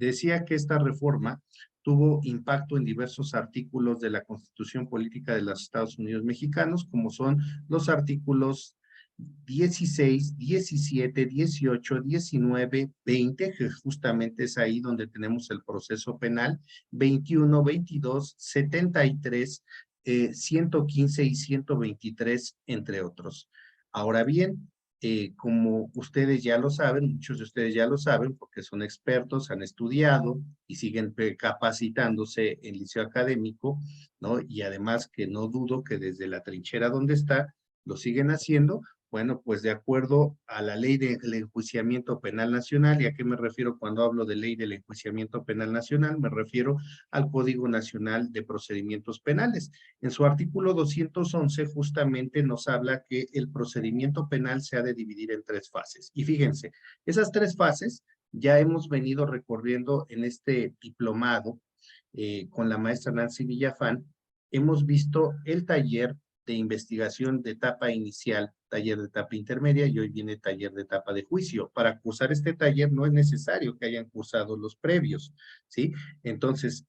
Decía que esta reforma tuvo impacto en diversos artículos de la Constitución Política de los Estados Unidos Mexicanos, como son los artículos 16, 17, 18, 19, 20, que justamente es ahí donde tenemos el proceso penal, 21, 22, 73, 115 y 123, entre otros. Ahora bien, como ustedes ya lo saben, muchos de ustedes ya lo saben porque son expertos, han estudiado y siguen capacitándose en liceo académico, ¿no? Y además que no dudo que desde la trinchera donde está, lo siguen haciendo. Bueno, pues de acuerdo a la ley del enjuiciamiento penal nacional, ¿y a qué me refiero cuando hablo de ley del enjuiciamiento penal nacional? Me refiero al Código Nacional de Procedimientos Penales. En su artículo 211 justamente nos habla que el procedimiento penal se ha de dividir en tres fases. Y fíjense, esas tres fases ya hemos venido recorriendo en este diplomado con la maestra Nancy Villafán. Hemos visto el taller de investigación de etapa inicial, taller de etapa intermedia y hoy viene taller de etapa de juicio. Para cursar este taller no es necesario que hayan cursado los previos, ¿sí? Entonces,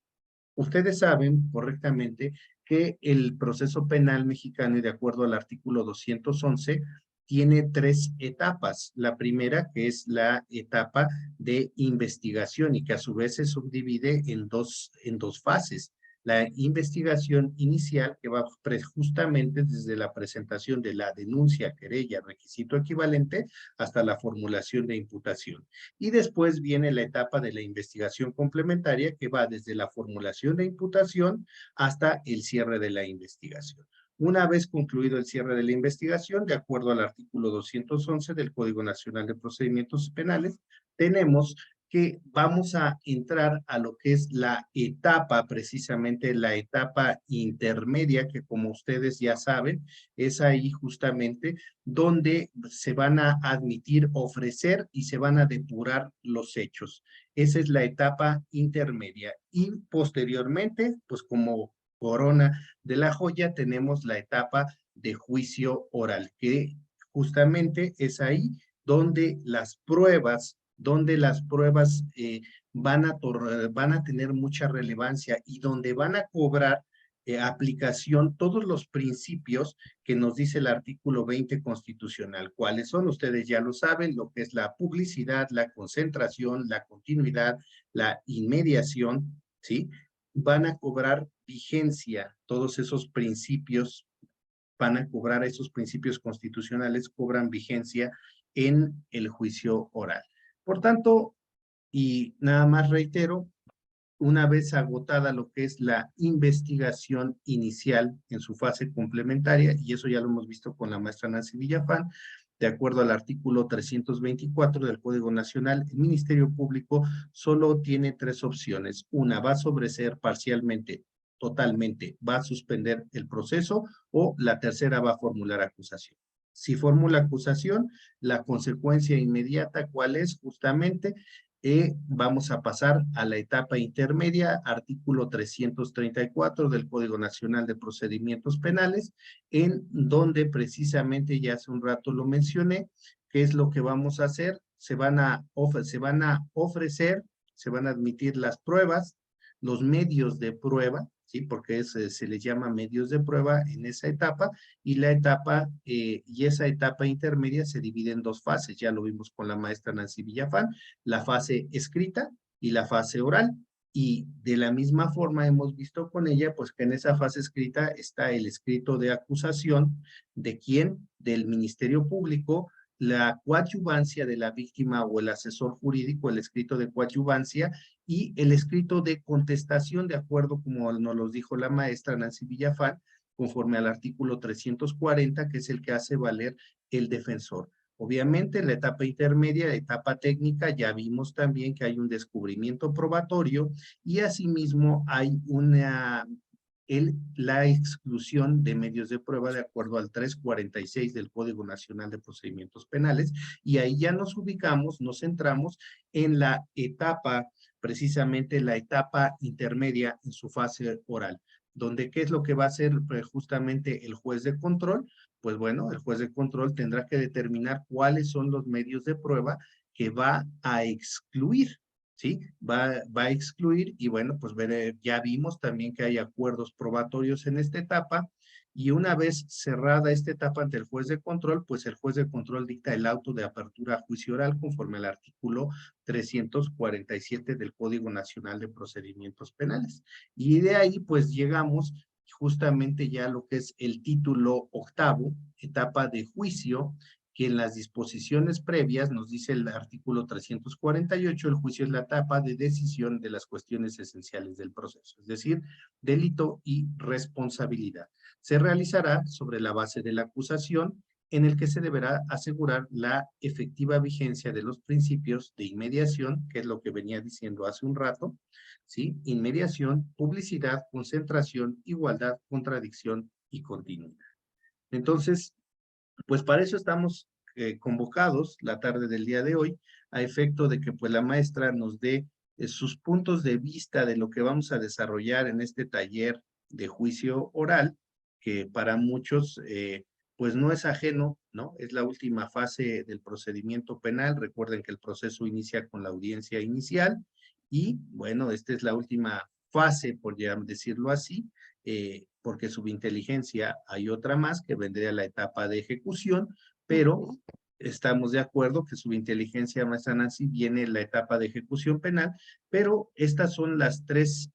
ustedes saben correctamente que el proceso penal mexicano, y de acuerdo al artículo 211, tiene tres etapas. La primera, que es la etapa de investigación y que a su vez se subdivide en dos fases. La investigación inicial, que va justamente desde la presentación de la denuncia, querella, requisito equivalente, hasta la formulación de imputación. Y después viene la etapa de la investigación complementaria, que va desde la formulación de imputación hasta el cierre de la investigación. Una vez concluido el cierre de la investigación, de acuerdo al artículo 211 del Código Nacional de Procedimientos Penales, tenemos que vamos a entrar a lo que es la etapa, precisamente la etapa intermedia, que como ustedes ya saben, es ahí justamente donde se van a admitir, ofrecer y se van a depurar los hechos. Esa es la etapa intermedia. Y posteriormente, pues como corona de la joya, tenemos la etapa de juicio oral, que justamente es ahí donde las pruebas van a tener mucha relevancia y donde van a cobrar aplicación todos los principios que nos dice el artículo 20 constitucional. ¿Cuáles son? Ustedes ya lo saben, lo que es la publicidad, la concentración, la continuidad, la inmediación, ¿sí? Van a cobrar vigencia todos esos principios, van a cobrar esos principios constitucionales, cobran vigencia en el juicio oral. Por tanto, y nada más reitero, una vez agotada lo que es la investigación inicial en su fase complementaria, y eso ya lo hemos visto con la maestra Nancy Villafán, de acuerdo al artículo 324 del Código Nacional, el Ministerio Público solo tiene tres opciones. Una, va a sobreseer parcialmente, totalmente, va a suspender el proceso, o la tercera, va a formular acusación. Si formula acusación, la consecuencia inmediata, ¿cuál es? Justamente vamos a pasar a la etapa intermedia, artículo 334 del Código Nacional de Procedimientos Penales, en donde precisamente ya hace un rato lo mencioné. ¿Qué es lo que vamos a hacer? Se van a ofrecer, se van a admitir las pruebas, los medios de prueba, ¿sí? Porque se les llama medios de prueba en esa etapa, y esa etapa intermedia se divide en dos fases. Ya lo vimos con la maestra Nancy Villafán, la fase escrita y la fase oral. Y de la misma forma hemos visto con ella, pues que en esa fase escrita está el escrito de acusación. ¿De quién? Del Ministerio Público, la coadyuvancia de la víctima o el asesor jurídico, el escrito de coadyuvancia, y el escrito de contestación, de acuerdo como nos lo dijo la maestra Nancy Villafán, conforme al artículo 340, que es el que hace valer el defensor. Obviamente, la etapa intermedia, la etapa técnica, ya vimos también que hay un descubrimiento probatorio y asimismo hay la exclusión de medios de prueba de acuerdo al 346 del Código Nacional de Procedimientos Penales, y ahí ya nos ubicamos, nos centramos en la etapa, precisamente la etapa intermedia en su fase oral, donde ¿qué es lo que va a hacer justamente el juez de control? Pues bueno, el juez de control tendrá que determinar cuáles son los medios de prueba que va a excluir, ¿sí? Va a excluir y bueno, pues ya vimos también que hay acuerdos probatorios en esta etapa y una vez cerrada esta etapa ante el juez de control, pues el juez de control dicta el auto de apertura a juicio oral conforme al artículo 347 del Código Nacional de Procedimientos Penales. Y de ahí pues llegamos justamente ya a lo que es el título octavo, etapa de juicio, que en las disposiciones previas nos dice el artículo 348, el juicio es la etapa de decisión de las cuestiones esenciales del proceso, es decir, delito y responsabilidad. Se realizará sobre la base de la acusación, en el que se deberá asegurar la efectiva vigencia de los principios de inmediación, que es lo que venía diciendo hace un rato, ¿sí? Inmediación, publicidad, concentración, igualdad, contradicción y continuidad. Entonces, pues para eso estamos convocados la tarde del día de hoy, a efecto de que pues la maestra nos dé sus puntos de vista de lo que vamos a desarrollar en este taller de juicio oral, que para muchos pues no es ajeno, ¿no? Es la última fase del procedimiento penal. Recuerden que el proceso inicia con la audiencia inicial y bueno, esta es la última fase, por decirlo así, porque subinteligencia hay otra más que vendría a la etapa de ejecución, pero estamos de acuerdo que subinteligencia, maestra Nancy, viene la etapa de ejecución penal, pero estas son las tres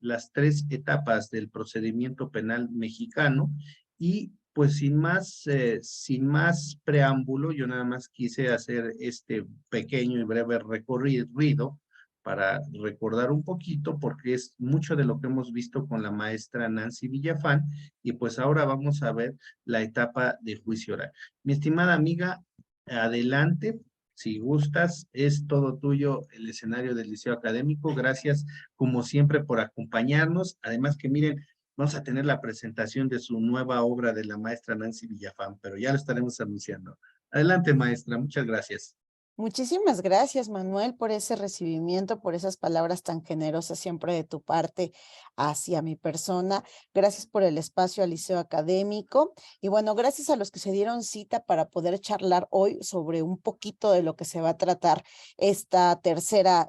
etapas del procedimiento penal mexicano y pues sin más preámbulo, yo nada más quise hacer este pequeño y breve recorrido para recordar un poquito, porque es mucho de lo que hemos visto con la maestra Nancy Villafán, y pues ahora vamos a ver la etapa de juicio oral. Mi estimada amiga, adelante, si gustas, es todo tuyo el escenario del Liceo Académico. Gracias, como siempre, por acompañarnos. Además que miren, vamos a tener la presentación de su nueva obra de la maestra Nancy Villafán, pero ya lo estaremos anunciando. Adelante, maestra, muchas gracias. Muchísimas gracias, Manuel, por ese recibimiento, por esas palabras tan generosas siempre de tu parte hacia mi persona. Gracias por el espacio al Liceo Académico. Y bueno, gracias a los que se dieron cita para poder charlar hoy sobre un poquito de lo que se va a tratar esta tercera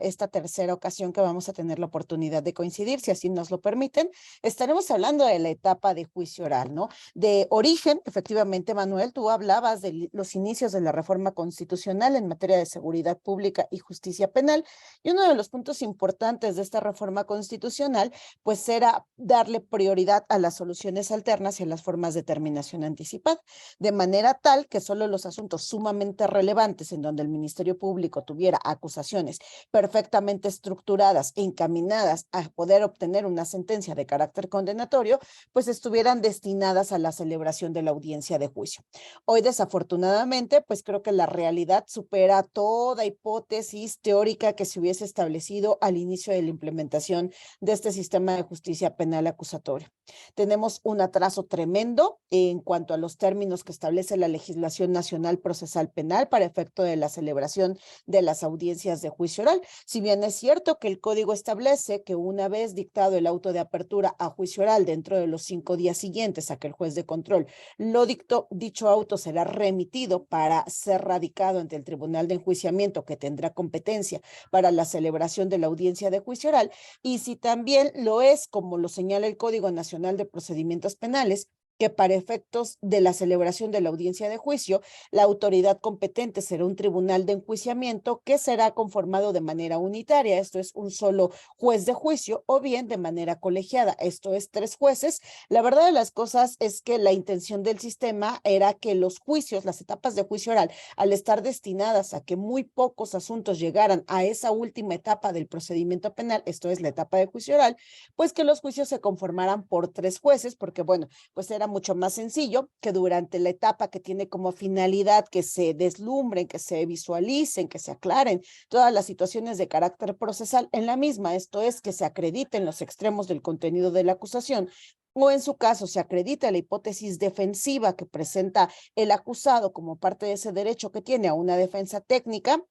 ocasión que vamos a tener la oportunidad de coincidir, si así nos lo permiten. Estaremos hablando de la etapa de juicio oral, ¿no? De origen, efectivamente, Manuel, tú hablabas de los inicios de la reforma constitucional en materia de seguridad pública y justicia penal, y uno de los puntos importantes de esta reforma constitucional, pues era darle prioridad a las soluciones alternas y a las formas de terminación anticipada, de manera tal que solo los asuntos sumamente relevantes en donde el Ministerio Público tuviera acusaciones perfectamente estructuradas e encaminadas a poder obtener una sentencia de carácter condenatorio, pues estuvieran destinadas a la celebración de la audiencia de juicio. Hoy, desafortunadamente, pues creo que la realidad supera toda hipótesis teórica que se hubiese establecido al inicio de la implementación de este sistema de justicia penal acusatoria. Tenemos un atraso tremendo en cuanto a los términos que establece la legislación nacional procesal penal para efecto de la celebración de las audiencias de juicio oral. Si bien es cierto que el código establece que una vez dictado el auto de apertura a juicio oral dentro de los 5 días siguientes a que el juez de control lo dictó, dicho auto será remitido para ser radicado ante el Tribunal de Enjuiciamiento, que tendrá competencia para la celebración de la audiencia de juicio oral, y si también lo es, como lo señala el Código Nacional de Procedimientos Penales, que para efectos de la celebración de la audiencia de juicio, la autoridad competente será un tribunal de enjuiciamiento que será conformado de manera unitaria, esto es un solo juez de juicio, o bien de manera colegiada, esto es 3 jueces. La verdad de las cosas es que la intención del sistema era que los juicios, las etapas de juicio oral, al estar destinadas a que muy pocos asuntos llegaran a esa última etapa del procedimiento penal, esto es la etapa de juicio oral, pues que los juicios se conformaran por 3 jueces, porque bueno, pues era mucho más sencillo que durante la etapa que tiene como finalidad que se deslumbren, que se visualicen, que se aclaren todas las situaciones de carácter procesal en la misma, esto es que se acrediten los extremos del contenido de la acusación, o en su caso se acredita la hipótesis defensiva que presenta el acusado como parte de ese derecho que tiene a una defensa técnica,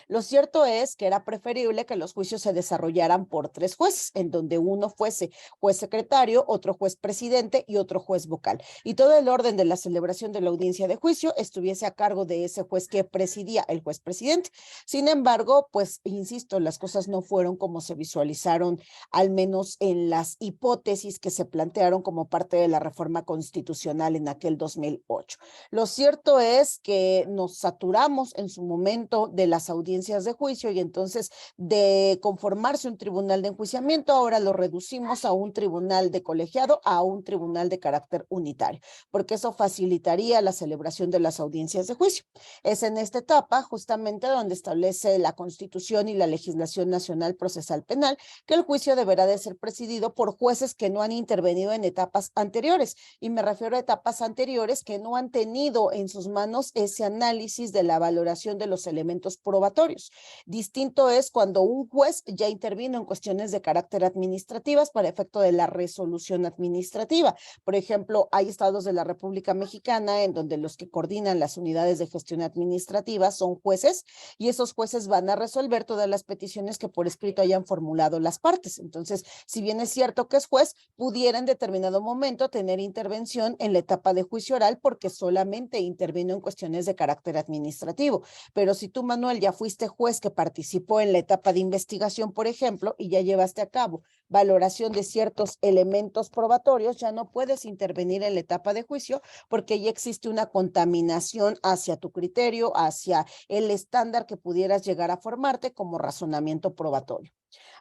Lo cierto es que era preferible que los juicios se desarrollaran por 3 jueces, en donde uno fuese juez secretario, otro juez presidente y otro juez vocal. Y todo el orden de la celebración de la audiencia de juicio estuviese a cargo de ese juez que presidía, el juez presidente. Sin embargo, pues, insisto, las cosas no fueron como se visualizaron, al menos en las hipótesis que se plantearon como parte de la reforma constitucional en aquel 2008. Lo cierto es que nos saturamos en su momento de las audiencias de juicio y entonces de conformarse un tribunal de enjuiciamiento, ahora lo reducimos a un tribunal de colegiado, a un tribunal de carácter unitario, porque eso facilitaría la celebración de las audiencias de juicio. Es en esta etapa justamente donde establece la Constitución y la legislación nacional procesal penal que el juicio deberá de ser presidido por jueces que no han intervenido en etapas anteriores, y me refiero a etapas anteriores que no han tenido en sus manos ese análisis de la valoración de los elementos probatorios. Distinto es cuando un juez ya intervino en cuestiones de carácter administrativas para efecto de la resolución administrativa. Por ejemplo, hay estados de la República Mexicana en donde los que coordinan las unidades de gestión administrativa son jueces, y esos jueces van a resolver todas las peticiones que por escrito hayan formulado las partes. Entonces, si bien es cierto que es juez, pudiera en determinado momento tener intervención en la etapa de juicio oral porque solamente intervino en cuestiones de carácter administrativo. Pero si tú, Manuel, ya fuiste juez que participó en la etapa de investigación, por ejemplo, y ya llevaste a cabo valoración de ciertos elementos probatorios, ya no puedes intervenir en la etapa de juicio porque ya existe una contaminación hacia tu criterio, hacia el estándar que pudieras llegar a formarte como razonamiento probatorio.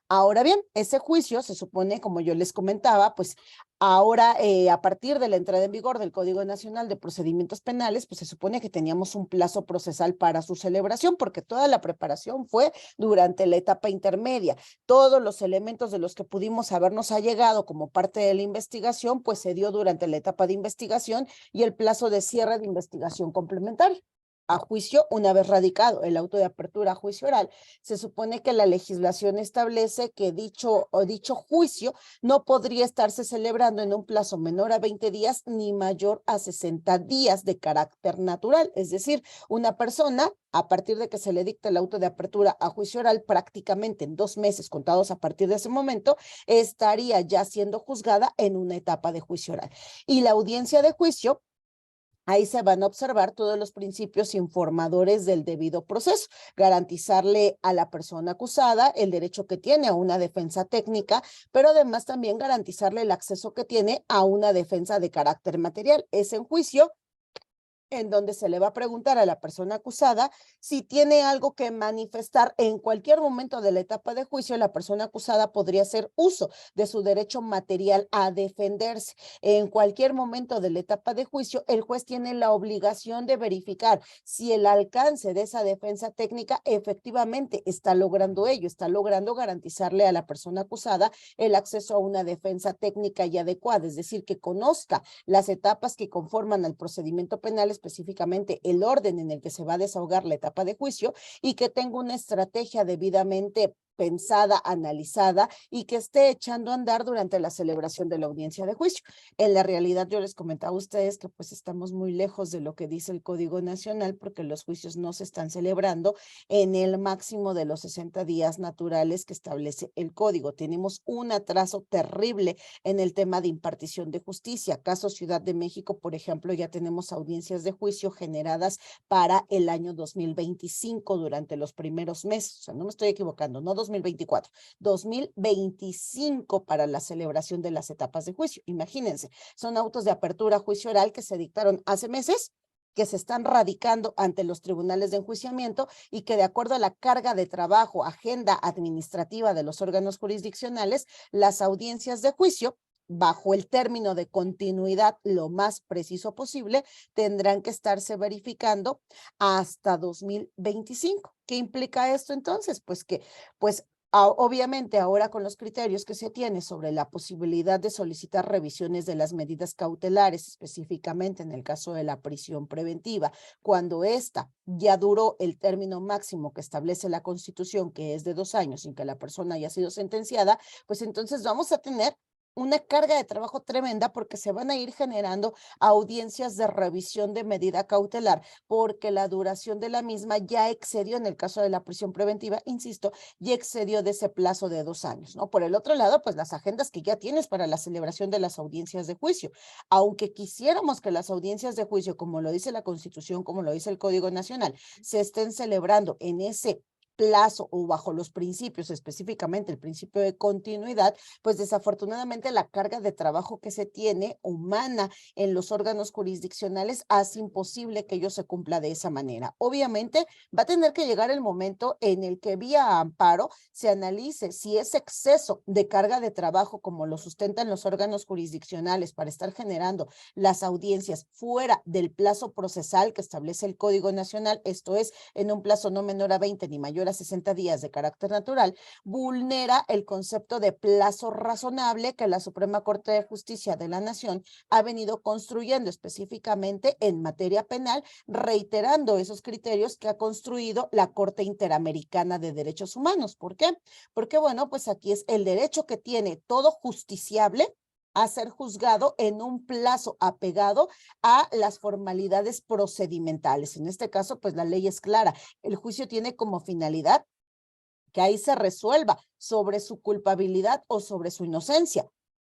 Ahora bien, ese juicio se supone, como yo les comentaba, pues ahora a partir de la entrada en vigor del Código Nacional de Procedimientos Penales, pues se supone que teníamos un plazo procesal para su celebración, porque toda la preparación fue durante la etapa intermedia. Todos los elementos de los que pudimos habernos allegado como parte de la investigación, pues se dio durante la etapa de investigación y el plazo de cierre de investigación complementaria. A juicio, una vez radicado el auto de apertura a juicio oral, se supone que la legislación establece que dicho juicio no podría estarse celebrando en un plazo menor a 20 días ni mayor a 60 días de carácter natural. Es decir, una persona, a partir de que se le dicta el auto de apertura a juicio oral, prácticamente en 2 meses contados a partir de ese momento, estaría ya siendo juzgada en una etapa de juicio oral. Y la audiencia de juicio, ahí se van a observar todos los principios informadores del debido proceso, garantizarle a la persona acusada el derecho que tiene a una defensa técnica, pero además también garantizarle el acceso que tiene a una defensa de carácter material. Es en juicio en donde se le va a preguntar a la persona acusada si tiene algo que manifestar. En cualquier momento de la etapa de juicio, la persona acusada podría hacer uso de su derecho material a defenderse. En cualquier momento de la etapa de juicio, el juez tiene la obligación de verificar si el alcance de esa defensa técnica efectivamente está logrando ello, está logrando garantizarle a la persona acusada el acceso a una defensa técnica y adecuada, es decir, que conozca las etapas que conforman al procedimiento penal, específicamente el orden en el que se va a desahogar la etapa de juicio, y que tenga una estrategia debidamente pensada, analizada y que esté echando a andar durante la celebración de la audiencia de juicio. En la realidad, yo les comentaba a ustedes que pues estamos muy lejos de lo que dice el Código Nacional, porque los juicios no se están celebrando en el máximo de los 60 días naturales que establece el Código. Tenemos un atraso terrible en el tema de impartición de justicia. Caso Ciudad de México, por ejemplo, ya tenemos audiencias de juicio generadas para el año 2025 durante los primeros meses. O sea, no me estoy equivocando, no 2024, 2025 para la celebración de las etapas de juicio. Imagínense, son autos de apertura a juicio oral que se dictaron hace meses, que se están radicando ante los tribunales de enjuiciamiento y que de acuerdo a la carga de trabajo, agenda administrativa de los órganos jurisdiccionales, las audiencias de juicio, bajo el término de continuidad lo más preciso posible, tendrán que estarse verificando hasta 2025. ¿Qué implica esto entonces? Pues que, pues obviamente ahora con los criterios que se tiene sobre la posibilidad de solicitar revisiones de las medidas cautelares, específicamente en el caso de la prisión preventiva, cuando ésta ya duró el término máximo que establece la Constitución, que es de 2 años sin que la persona haya sido sentenciada, pues entonces vamos a tener una carga de trabajo tremenda porque se van a ir generando audiencias de revisión de medida cautelar, porque la duración de la misma ya excedió, en el caso de la prisión preventiva, insisto, ya excedió de ese plazo de 2 años, ¿no? Por el otro lado, pues las agendas que ya tienes para la celebración de las audiencias de juicio. Aunque quisiéramos que las audiencias de juicio, como lo dice la Constitución, como lo dice el Código Nacional, se estén celebrando en ese plazo o bajo los principios, específicamente el principio de continuidad, pues desafortunadamente la carga de trabajo que se tiene humana en los órganos jurisdiccionales hace imposible que ello se cumpla de esa manera. Obviamente va a tener que llegar el momento en el que vía amparo se analice si ese exceso de carga de trabajo, como lo sustentan los órganos jurisdiccionales para estar generando las audiencias fuera del plazo procesal que establece el Código Nacional, esto es, en un plazo no menor a 20 ni mayor a 60 días de carácter natural, vulnera el concepto de plazo razonable que la Suprema Corte de Justicia de la Nación ha venido construyendo específicamente en materia penal, reiterando esos criterios que ha construido la Corte Interamericana de Derechos Humanos. ¿Por qué? Porque, bueno, pues aquí es el derecho que tiene todo justiciable a ser juzgado en un plazo apegado a las formalidades procedimentales. En este caso, pues la ley es clara. El juicio tiene como finalidad que ahí se resuelva sobre su culpabilidad o sobre su inocencia.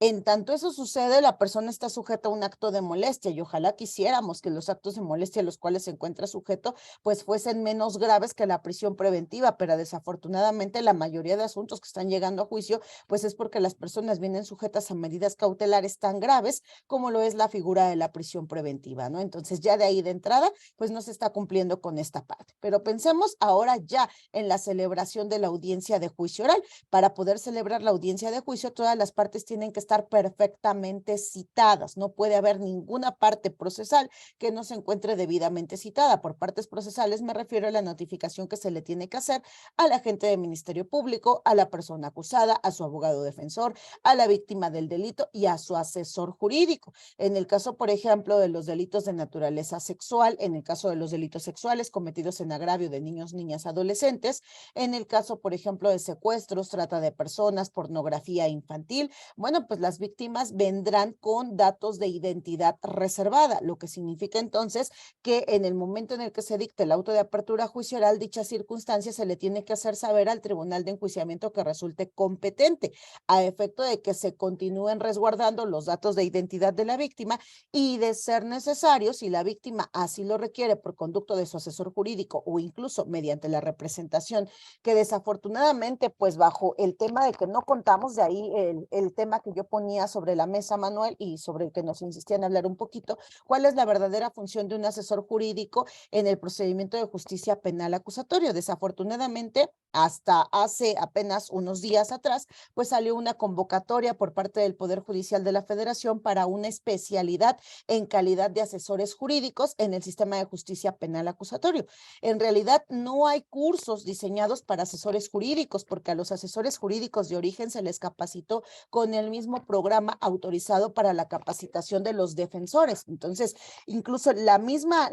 En tanto eso sucede, la persona está sujeta a un acto de molestia y ojalá quisiéramos que los actos de molestia a los cuales se encuentra sujeto pues fuesen menos graves que la prisión preventiva, pero desafortunadamente la mayoría de asuntos que están llegando a juicio pues es porque las personas vienen sujetas a medidas cautelares tan graves como lo es la figura de la prisión preventiva, ¿no? Entonces ya de ahí de entrada pues no se está cumpliendo con esta parte. Pero pensemos ahora ya en la celebración de la audiencia de juicio oral. Para poder celebrar la audiencia de juicio, todas las partes tienen que estar perfectamente citadas. No puede haber ninguna parte procesal que no se encuentre debidamente citada. Por partes procesales me refiero a la notificación que se le tiene que hacer al agente del Ministerio Público, a la persona acusada, a su abogado defensor, a la víctima del delito y a su asesor jurídico. En el caso, por ejemplo, de los delitos de naturaleza sexual, en el caso de los delitos sexuales cometidos en agravio de niños, niñas, adolescentes, en el caso, por ejemplo, de secuestros, trata de personas, pornografía infantil, bueno, pues las víctimas vendrán con datos de identidad reservada, lo que significa entonces que en el momento en el que se dicte el auto de apertura juicio oral, dicha circunstancia se le tiene que hacer saber al tribunal de enjuiciamiento que resulte competente, a efecto de que se continúen resguardando los datos de identidad de la víctima y de ser necesario, si la víctima así lo requiere por conducto de su asesor jurídico o incluso mediante la representación que desafortunadamente, pues bajo el tema de que no contamos, de ahí el tema que yo ponía sobre la mesa, Manuel, y sobre el que nos insistían hablar un poquito, cuál es la verdadera función de un asesor jurídico en el procedimiento de justicia penal acusatorio. Desafortunadamente, hasta hace apenas unos días atrás, pues salió una convocatoria por parte del Poder Judicial de la Federación para una especialidad en calidad de asesores jurídicos en el sistema de justicia penal acusatorio. En realidad no hay cursos diseñados para asesores jurídicos, porque a los asesores jurídicos de origen se les capacitó con el mismo programa autorizado para la capacitación de los defensores. Entonces, incluso la misma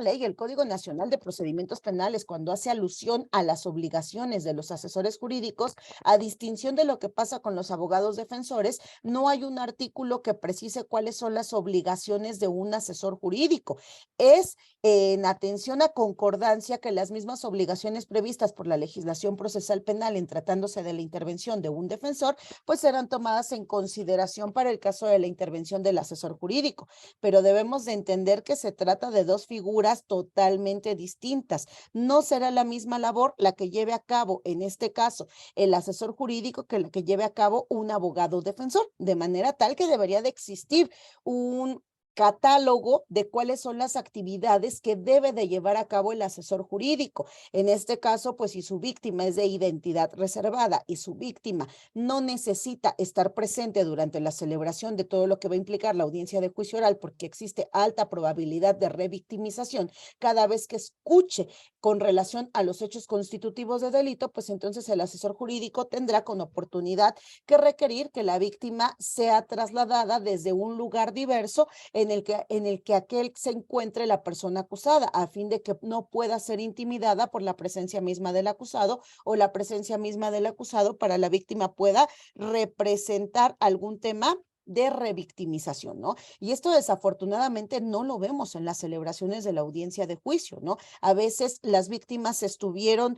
ley, el Código Nacional de Procedimientos Penales, cuando hace alusión a las obligaciones de los asesores jurídicos, a distinción de lo que pasa con los abogados defensores, no hay un artículo que precise cuáles son las obligaciones de un asesor jurídico. Es en atención a concordancia que las mismas obligaciones previstas por la legislación procesal penal en tratándose de la intervención de un defensor, pues serán tomadas en consideración para el caso de la intervención del asesor jurídico. Pero debemos de entender que se trata de dos figuras totalmente distintas. No será la misma labor la que lleve a cabo, en este caso, el asesor jurídico que la que lleve a cabo un abogado defensor, de manera tal que debería de existir un catálogo de cuáles son las actividades que debe de llevar a cabo el asesor jurídico. En este caso, pues si su víctima es de identidad reservada y su víctima no necesita estar presente durante la celebración de todo lo que va a implicar la audiencia de juicio oral, porque existe alta probabilidad de revictimización cada vez que escuche con relación a los hechos constitutivos de delito, pues entonces el asesor jurídico tendrá con oportunidad que requerir que la víctima sea trasladada desde un lugar diverso en en el que aquel se encuentre la persona acusada, a fin de que no pueda ser intimidada por la presencia misma del acusado o la presencia misma del acusado para la víctima pueda representar algún tema de revictimización, ¿no? Y esto desafortunadamente no lo vemos en las celebraciones de la audiencia de juicio, ¿no? A veces las víctimas estuvieron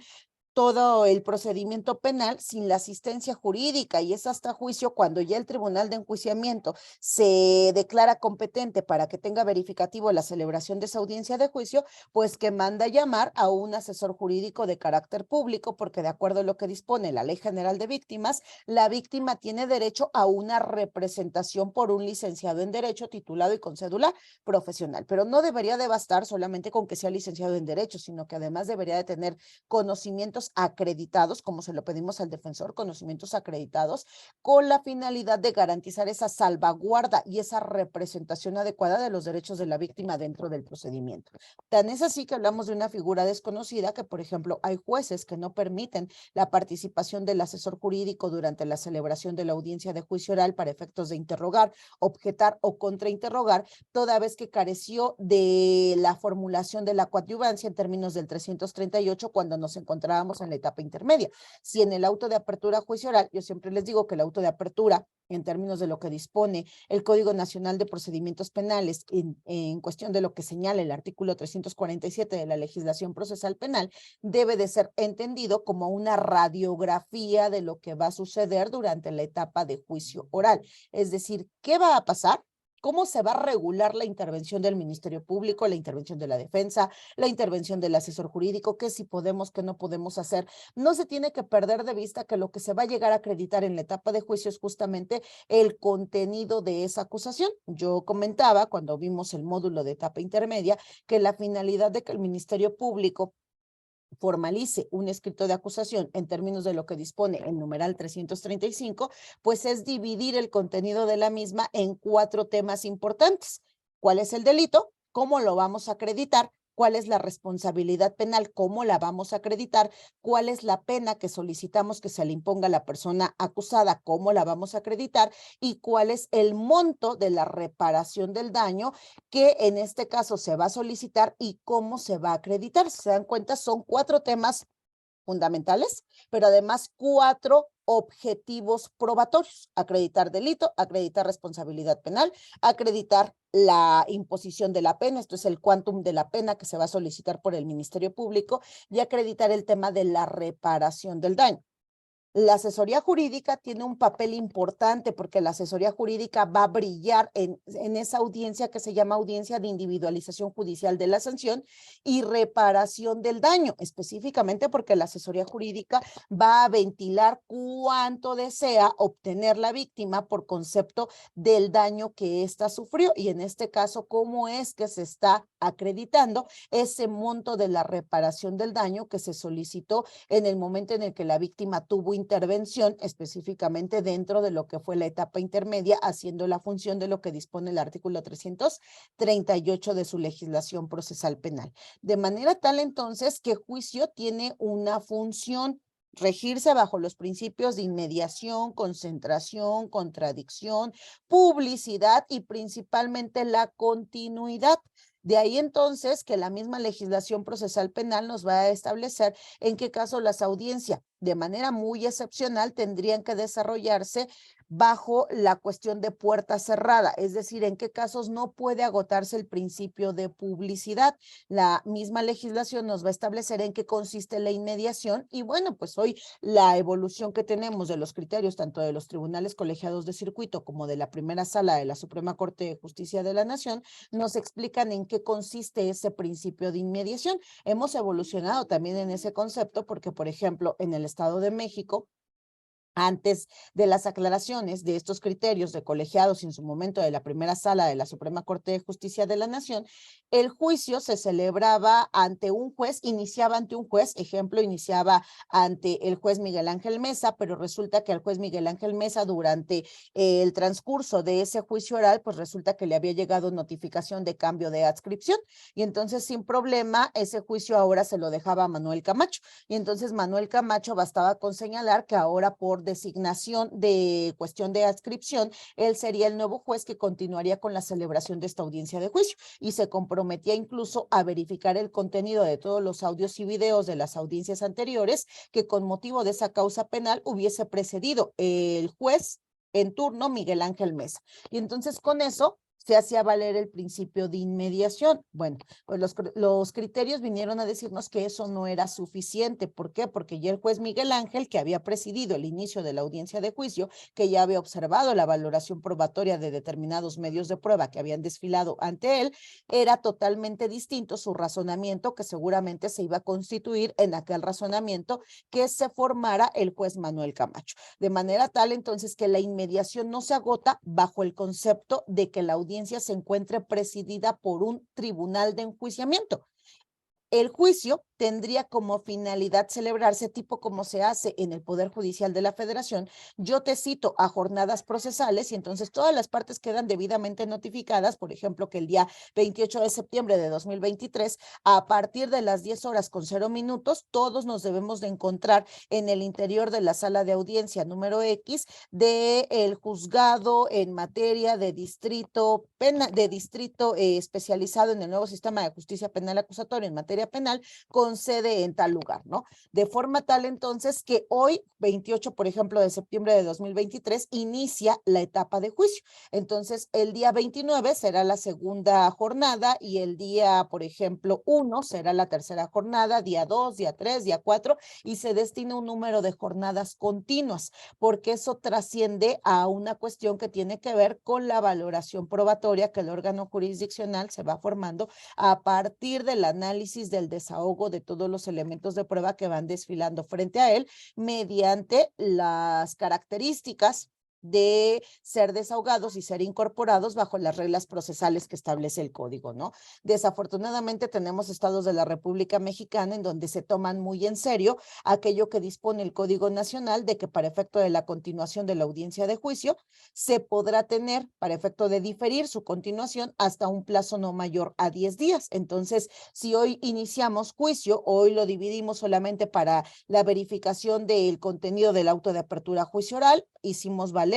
todo el procedimiento penal sin la asistencia jurídica y es hasta juicio cuando ya el tribunal de enjuiciamiento se declara competente para que tenga verificativo la celebración de esa audiencia de juicio, pues que manda llamar a un asesor jurídico de carácter público, porque de acuerdo a lo que dispone la Ley General de Víctimas, la víctima tiene derecho a una representación por un licenciado en Derecho titulado y con cédula profesional, pero no debería de bastar solamente con que sea licenciado en Derecho, sino que además debería de tener conocimientos acreditados, como se lo pedimos al defensor, conocimientos acreditados, con la finalidad de garantizar esa salvaguarda y esa representación adecuada de los derechos de la víctima dentro del procedimiento. Tan es así que hablamos de una figura desconocida que, por ejemplo, hay jueces que no permiten la participación del asesor jurídico durante la celebración de la audiencia de juicio oral para efectos de interrogar, objetar o contrainterrogar, toda vez que careció de la formulación de la coadyuvancia en términos del 338 cuando nos encontrábamos en la etapa intermedia. Si en el auto de apertura a juicio oral, yo siempre les digo que el auto de apertura, en términos de lo que dispone el Código Nacional de Procedimientos Penales, en cuestión de lo que señala el artículo 347 de la legislación procesal penal, debe de ser entendido como una radiografía de lo que va a suceder durante la etapa de juicio oral. Es decir, ¿qué va a pasar? ¿Cómo se va a regular la intervención del Ministerio Público, la intervención de la defensa, la intervención del asesor jurídico? ¿Qué sí podemos, qué no podemos hacer? No se tiene que perder de vista que lo que se va a llegar a acreditar en la etapa de juicio es justamente el contenido de esa acusación. Yo comentaba cuando vimos el módulo de etapa intermedia que la finalidad de que el Ministerio Público formalice un escrito de acusación en términos de lo que dispone el numeral 335, pues es dividir el contenido de la misma en 4 temas importantes. ¿Cuál es el delito? ¿Cómo lo vamos a acreditar? ¿Cuál es la responsabilidad penal? ¿Cómo la vamos a acreditar? ¿Cuál es la pena que solicitamos que se le imponga a la persona acusada? ¿Cómo la vamos a acreditar? ¿Y cuál es el monto de la reparación del daño que en este caso se va a solicitar y cómo se va a acreditar? Si se dan cuenta, son 4 temas fundamentales, pero además 4 objetivos probatorios: acreditar delito, acreditar responsabilidad penal, acreditar la imposición de la pena, esto es el quantum de la pena que se va a solicitar por el Ministerio Público, y acreditar el tema de la reparación del daño. La asesoría jurídica tiene un papel importante porque la asesoría jurídica va a brillar en esa audiencia que se llama audiencia de individualización judicial de la sanción y reparación del daño, específicamente porque la asesoría jurídica va a ventilar cuánto desea obtener la víctima por concepto del daño que ésta sufrió y en este caso cómo es que se está acreditando ese monto de la reparación del daño que se solicitó en el momento en el que la víctima tuvo intervención específicamente dentro de lo que fue la etapa intermedia, haciendo la función de lo que dispone el artículo 338 de su legislación procesal penal. De manera tal entonces que juicio tiene una función: regirse bajo los principios de inmediación, concentración, contradicción, publicidad y principalmente la continuidad. De ahí entonces que la misma legislación procesal penal nos va a establecer en qué caso las audiencias, de manera muy excepcional, tendrían que desarrollarse bajo la cuestión de puerta cerrada, es decir, en qué casos no puede agotarse el principio de publicidad. La misma legislación nos va a establecer en qué consiste la inmediación y bueno, pues hoy la evolución que tenemos de los criterios tanto de los tribunales colegiados de circuito como de la primera sala de la Suprema Corte de Justicia de la Nación nos explican en qué consiste ese principio de inmediación. Hemos evolucionado también en ese concepto porque, por ejemplo, en el Estado de México, antes de las aclaraciones de estos criterios de colegiados en su momento de la primera sala de la Suprema Corte de Justicia de la Nación, el juicio se celebraba ante un juez, iniciaba ante un juez, ejemplo, iniciaba ante el juez Miguel Ángel Mesa, pero resulta que al juez Miguel Ángel Mesa durante el transcurso de ese juicio oral, pues resulta que le había llegado notificación de cambio de adscripción y entonces sin problema ese juicio ahora se lo dejaba a Manuel Camacho y entonces Manuel Camacho bastaba con señalar que ahora por designación de cuestión de adscripción, él sería el nuevo juez que continuaría con la celebración de esta audiencia de juicio y se comprometía incluso a verificar el contenido de todos los audios y videos de las audiencias anteriores que con motivo de esa causa penal hubiese precedido el juez en turno Miguel Ángel Mesa. Y entonces con eso se hacía valer el principio de inmediación. Bueno, pues los criterios vinieron a decirnos que eso no era suficiente. ¿Por qué? Porque ya el juez Miguel Ángel, que había presidido el inicio de la audiencia de juicio, que ya había observado la valoración probatoria de determinados medios de prueba que habían desfilado ante él, era totalmente distinto su razonamiento, que seguramente se iba a constituir en aquel razonamiento que se formara el juez Manuel Camacho. De manera tal, entonces, que la inmediación no se agota bajo el concepto de que la audiencia se encuentre presidida por un tribunal de enjuiciamiento. El juicio tendría como finalidad celebrarse tipo como se hace en el Poder Judicial de la Federación. Yo te cito a jornadas procesales y entonces todas las partes quedan debidamente notificadas, por ejemplo, que el día 28 de septiembre de 2023, a partir de las 10:00 todos nos debemos de encontrar en el interior de la sala de audiencia número X del juzgado en materia de distrito especializado en el nuevo sistema de justicia penal acusatoria en materia penal, con sede en tal lugar, ¿no? De forma tal entonces que hoy, 28, por ejemplo, de septiembre de 2023, inicia la etapa de juicio. Entonces, el día 29 será la segunda jornada y el día, por ejemplo, 1 será la tercera jornada, día 2, día 3, día 4, y se destina un número de jornadas continuas, porque eso trasciende a una cuestión que tiene que ver con la valoración probatoria que el órgano jurisdiccional se va formando a partir del análisis del desahogo de todos los elementos de prueba que van desfilando frente a él mediante las características de ser desahogados y ser incorporados bajo las reglas procesales que establece el código, ¿no? Desafortunadamente tenemos estados de la República Mexicana en donde se toman muy en serio aquello que dispone el Código Nacional de que para efecto de la continuación de la audiencia de juicio se podrá tener para efecto de diferir su continuación hasta un plazo no mayor a 10 días. Entonces, si hoy iniciamos juicio, hoy lo dividimos solamente para la verificación del contenido del auto de apertura a juicio oral, hicimos valer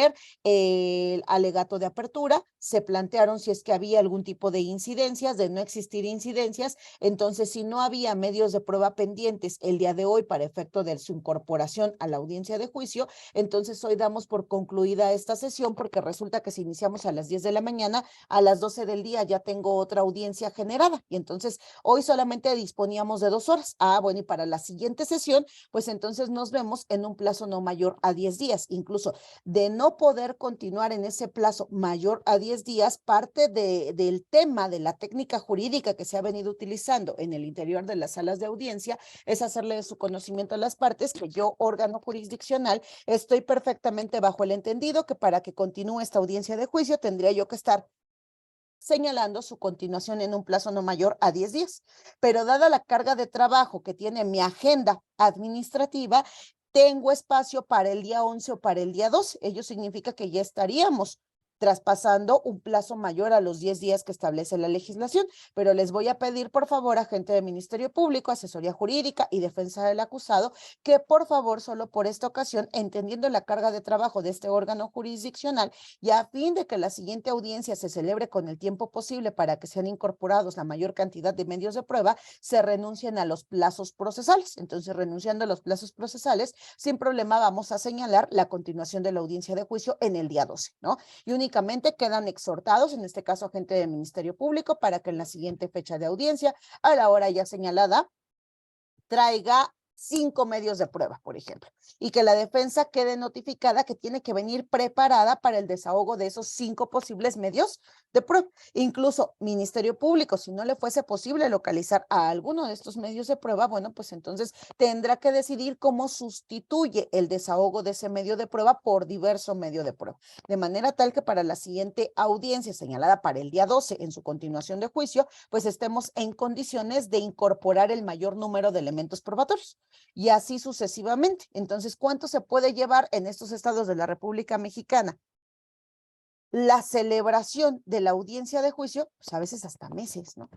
el alegato de apertura, se plantearon si es que había algún tipo de incidencias, de no existir incidencias, entonces si no había medios de prueba pendientes el día de hoy para efecto de su incorporación a la audiencia de juicio, entonces hoy damos por concluida esta sesión porque resulta que si iniciamos a las 10 de la mañana, a las 12 del día ya tengo otra audiencia generada y entonces hoy solamente disponíamos de 2 horas. Bueno, y para la siguiente sesión, pues entonces nos vemos en un plazo no mayor a 10 días, incluso de no poder continuar en ese plazo mayor a 10 días, parte del tema de la técnica jurídica que se ha venido utilizando en el interior de las salas de audiencia es hacerle de su conocimiento a las partes que yo, órgano jurisdiccional, estoy perfectamente bajo el entendido que para que continúe esta audiencia de juicio tendría yo que estar señalando su continuación en un plazo no mayor a 10 días. Pero dada la carga de trabajo que tiene mi agenda administrativa, tengo espacio para el día 11 o para el día 12. Ello significa que ya estaríamos traspasando un plazo mayor a los 10 días que establece la legislación, pero les voy a pedir, por favor, a gente del Ministerio Público, Asesoría Jurídica y Defensa del Acusado, que por favor, solo por esta ocasión, entendiendo la carga de trabajo de este órgano jurisdiccional y a fin de que la siguiente audiencia se celebre con el tiempo posible para que sean incorporados la mayor cantidad de medios de prueba, se renuncien a los plazos procesales. Entonces, renunciando a los plazos procesales, sin problema vamos a señalar la continuación de la audiencia de juicio en el día 12, ¿no? Y únicamente quedan exhortados, en este caso agente del Ministerio Público, para que en la siguiente fecha de audiencia, a la hora ya señalada, traiga 5 medios de prueba, por ejemplo, y que la defensa quede notificada que tiene que venir preparada para el desahogo de esos 5 posibles medios de prueba. Incluso Ministerio Público, si no le fuese posible localizar a alguno de estos medios de prueba, bueno, pues entonces tendrá que decidir cómo sustituye el desahogo de ese medio de prueba por diverso medio de prueba. De manera tal que para la siguiente audiencia señalada para el día 12 en su continuación de juicio, pues estemos en condiciones de incorporar el mayor número de elementos probatorios. Y así sucesivamente. Entonces, ¿cuánto se puede llevar en estos estados de la República Mexicana? La celebración de la audiencia de juicio, pues a veces hasta meses, ¿no?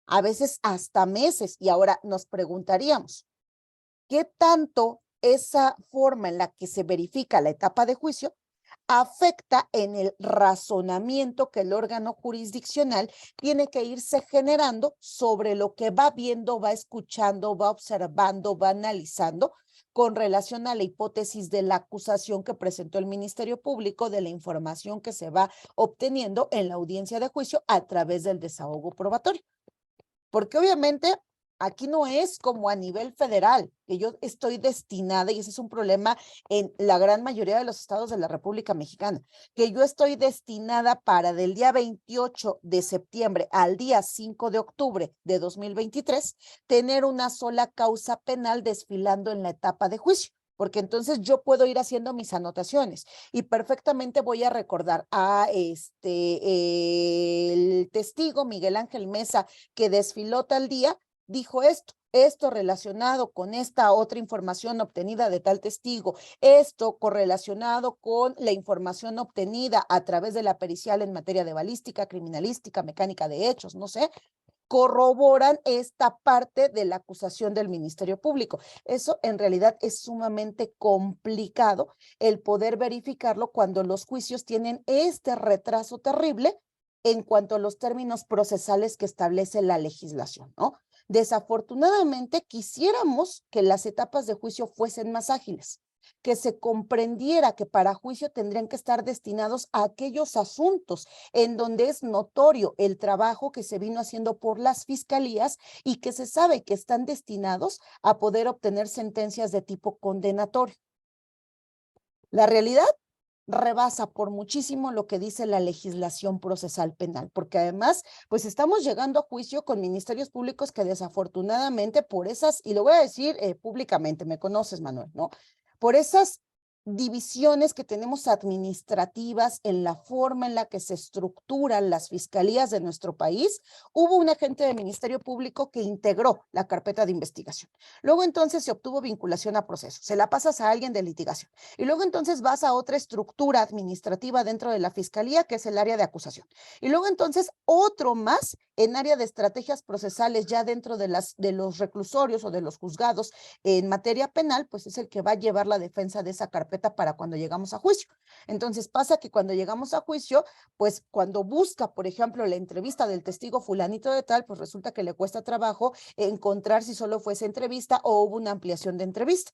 A veces hasta meses. Y ahora nos preguntaríamos, ¿qué tanto esa forma en la que se verifica la etapa de juicio afecta en el razonamiento que el órgano jurisdiccional tiene que irse generando sobre lo que va viendo, va escuchando, va observando, va analizando con relación a la hipótesis de la acusación que presentó el Ministerio Público, de la información que se va obteniendo en la audiencia de juicio a través del desahogo probatorio. Porque obviamente aquí no es como a nivel federal, que yo estoy destinada, y ese es un problema en la gran mayoría de los estados de la República Mexicana, que yo estoy destinada para del día 28 de septiembre al día 5 de octubre de 2023, tener una sola causa penal desfilando en la etapa de juicio. Porque entonces yo puedo ir haciendo mis anotaciones y perfectamente voy a recordar a el testigo Miguel Ángel Mesa, que desfiló tal día, dijo esto relacionado con esta otra información obtenida de tal testigo, esto correlacionado con la información obtenida a través de la pericial en materia de balística, criminalística, mecánica de hechos, no sé, corroboran esta parte de la acusación del Ministerio Público. Eso en realidad es sumamente complicado el poder verificarlo cuando los juicios tienen este retraso terrible en cuanto a los términos procesales que establece la legislación, ¿no? Desafortunadamente, quisiéramos que las etapas de juicio fuesen más ágiles, que se comprendiera que para juicio tendrían que estar destinados a aquellos asuntos en donde es notorio el trabajo que se vino haciendo por las fiscalías y que se sabe que están destinados a poder obtener sentencias de tipo condenatorio. La realidad rebasa por muchísimo lo que dice la legislación procesal penal, porque además, pues estamos llegando a juicio con ministerios públicos que desafortunadamente por esas, y lo voy a decir públicamente, me conoces, Manuel, ¿no? Por esas divisiones que tenemos administrativas en la forma en la que se estructuran las fiscalías de nuestro país, hubo un agente del Ministerio Público que integró la carpeta de investigación. Luego entonces se obtuvo vinculación a proceso, se la pasas a alguien de litigación y luego entonces vas a otra estructura administrativa dentro de la fiscalía que es el área de acusación. Y luego entonces otro más en área de estrategias procesales ya dentro de los reclusorios o de los juzgados en materia penal, pues es el que va a llevar la defensa de esa carpeta para cuando llegamos a juicio. Entonces pasa que cuando llegamos a juicio, pues cuando busca, por ejemplo, la entrevista del testigo fulanito de tal, pues resulta que le cuesta trabajo encontrar si solo fuese entrevista o hubo una ampliación de entrevista.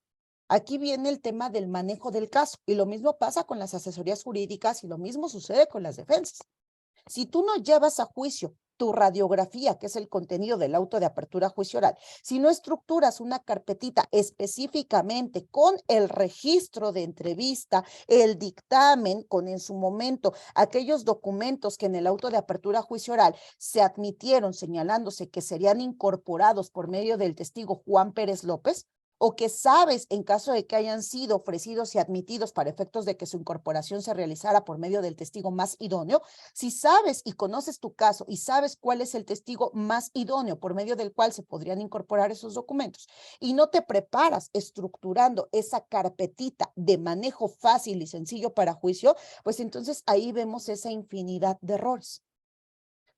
Aquí viene el tema del manejo del caso y lo mismo pasa con las asesorías jurídicas y lo mismo sucede con las defensas. Si tú no llevas a juicio tu radiografía, que es el contenido del auto de apertura a juicio oral, si no estructuras una carpetita específicamente con el registro de entrevista, el dictamen, con en su momento aquellos documentos que en el auto de apertura a juicio oral se admitieron señalándose que serían incorporados por medio del testigo Juan Pérez López, o que sabes en caso de que hayan sido ofrecidos y admitidos para efectos de que su incorporación se realizara por medio del testigo más idóneo, si sabes y conoces tu caso y sabes cuál es el testigo más idóneo por medio del cual se podrían incorporar esos documentos y no te preparas estructurando esa carpetita de manejo fácil y sencillo para juicio, pues entonces ahí vemos esa infinidad de errores.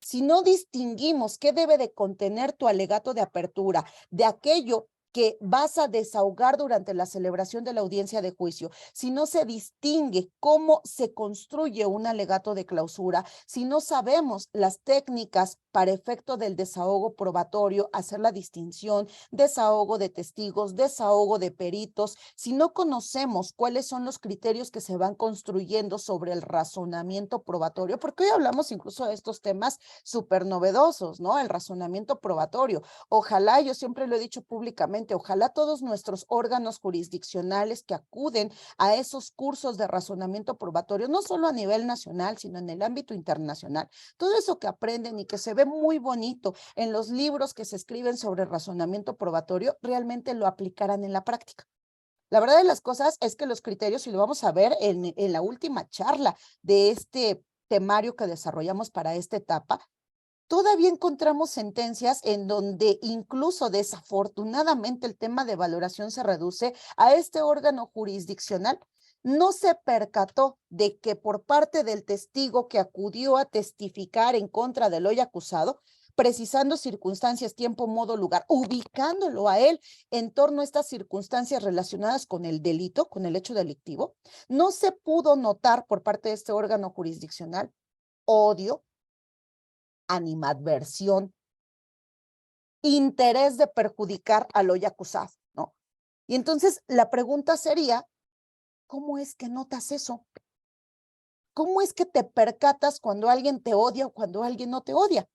Si no distinguimos qué debe de contener tu alegato de apertura de aquello que vas a desahogar durante la celebración de la audiencia de juicio, si no se distingue cómo se construye un alegato de clausura, si no sabemos las técnicas para efecto del desahogo probatorio, hacer la distinción, desahogo de testigos, desahogo de peritos, si no conocemos cuáles son los criterios que se van construyendo sobre el razonamiento probatorio, porque hoy hablamos incluso de estos temas súper novedosos, ¿no? El razonamiento probatorio. Ojalá, yo siempre lo he dicho públicamente, ojalá todos nuestros órganos jurisdiccionales que acuden a esos cursos de razonamiento probatorio, no solo a nivel nacional, sino en el ámbito internacional, todo eso que aprenden y que se ve muy bonito en los libros que se escriben sobre razonamiento probatorio, realmente lo aplicarán en la práctica. La verdad de las cosas es que los criterios, y lo vamos a ver en la última charla de este temario que desarrollamos para esta etapa, todavía encontramos sentencias en donde incluso desafortunadamente el tema de valoración se reduce a este órgano jurisdiccional. No se percató de que por parte del testigo que acudió a testificar en contra del hoy acusado, precisando circunstancias, tiempo, modo, lugar, ubicándolo a él en torno a estas circunstancias relacionadas con el delito, con el hecho delictivo, no se pudo notar por parte de este órgano jurisdiccional odio, animadversión, interés de perjudicar al hoy acusado, ¿no? Y entonces la pregunta sería, ¿cómo es que notas eso? ¿Cómo es que te percatas cuando alguien te odia o cuando alguien no te odia?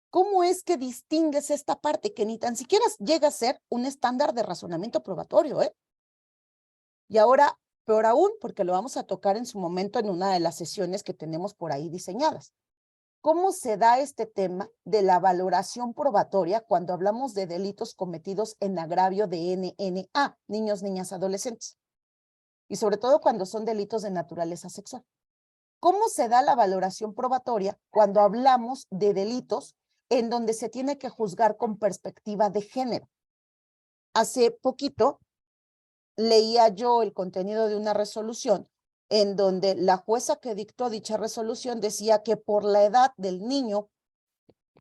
¿Cómo es que distingues esta parte que ni tan siquiera llega a ser un estándar de razonamiento probatorio, eh? Y ahora, peor aún, porque lo vamos a tocar en su momento en una de las sesiones que tenemos por ahí diseñadas. ¿Cómo se da este tema de la valoración probatoria cuando hablamos de delitos cometidos en agravio de NNA, niños, niñas, adolescentes? Y sobre todo cuando son delitos de naturaleza sexual. ¿Cómo se da la valoración probatoria cuando hablamos de delitos en donde se tiene que juzgar con perspectiva de género? Hace poquito leía yo el contenido de una resolución en donde la jueza que dictó dicha resolución decía que por la edad del niño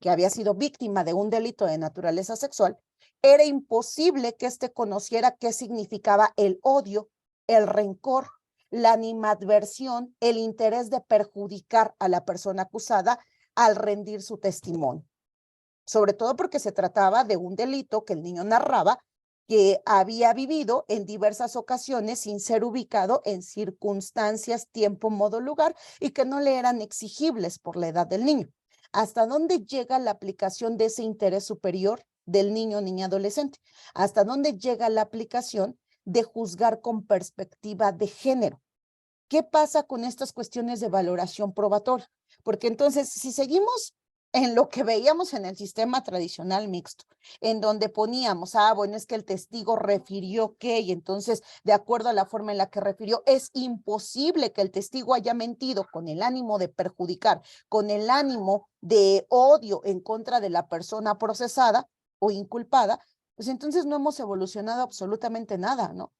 que había sido víctima de un delito de naturaleza sexual, era imposible que éste conociera qué significaba el odio, el rencor, la animadversión, el interés de perjudicar a la persona acusada al rendir su testimonio. Sobre todo porque se trataba de un delito que el niño narraba que había vivido en diversas ocasiones sin ser ubicado en circunstancias, tiempo, modo, lugar y que no le eran exigibles por la edad del niño. ¿Hasta dónde llega la aplicación de ese interés superior del niño, niña, adolescente? ¿Hasta dónde llega la aplicación de juzgar con perspectiva de género? ¿Qué pasa con estas cuestiones de valoración probatoria? Porque entonces, si seguimos en lo que veíamos en el sistema tradicional mixto, en donde poníamos, bueno, es que el testigo refirió que, y entonces, de acuerdo a la forma en la que refirió, es imposible que el testigo haya mentido con el ánimo de perjudicar, con el ánimo de odio en contra de la persona procesada o inculpada, pues entonces no hemos evolucionado absolutamente nada, ¿no?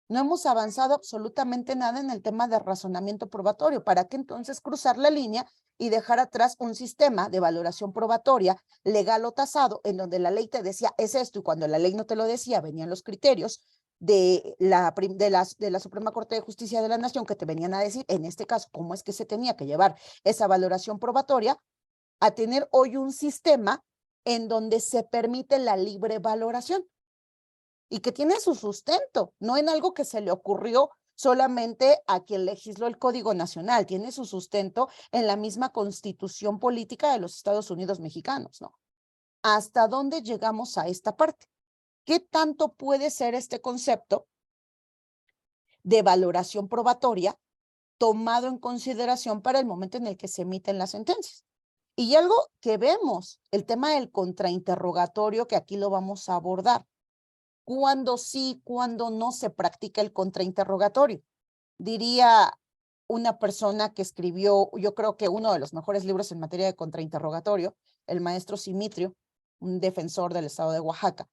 No hemos avanzado absolutamente nada en el tema de razonamiento probatorio. ¿Para qué entonces cruzar la línea y dejar atrás un sistema de valoración probatoria legal o tasado en donde la ley te decía es esto y cuando la ley no te lo decía venían los criterios de la Suprema Corte de Justicia de la Nación que te venían a decir, en este caso, cómo es que se tenía que llevar esa valoración probatoria, a tener hoy un sistema en donde se permite la libre valoración? Y que tiene su sustento, no en algo que se le ocurrió solamente a quien legisló el Código Nacional, tiene su sustento en la misma Constitución Política de los Estados Unidos Mexicanos, ¿no? ¿Hasta dónde llegamos a esta parte? ¿Qué tanto puede ser este concepto de valoración probatoria tomado en consideración para el momento en el que se emiten las sentencias? Y algo que vemos, el tema del contrainterrogatorio, que aquí lo vamos a abordar. ¿Cuándo sí, cuándo no se practica el contrainterrogatorio? Diría una persona que escribió, yo creo que uno de los mejores libros en materia de contrainterrogatorio, el maestro Simitrio, un defensor del estado de Oaxaca.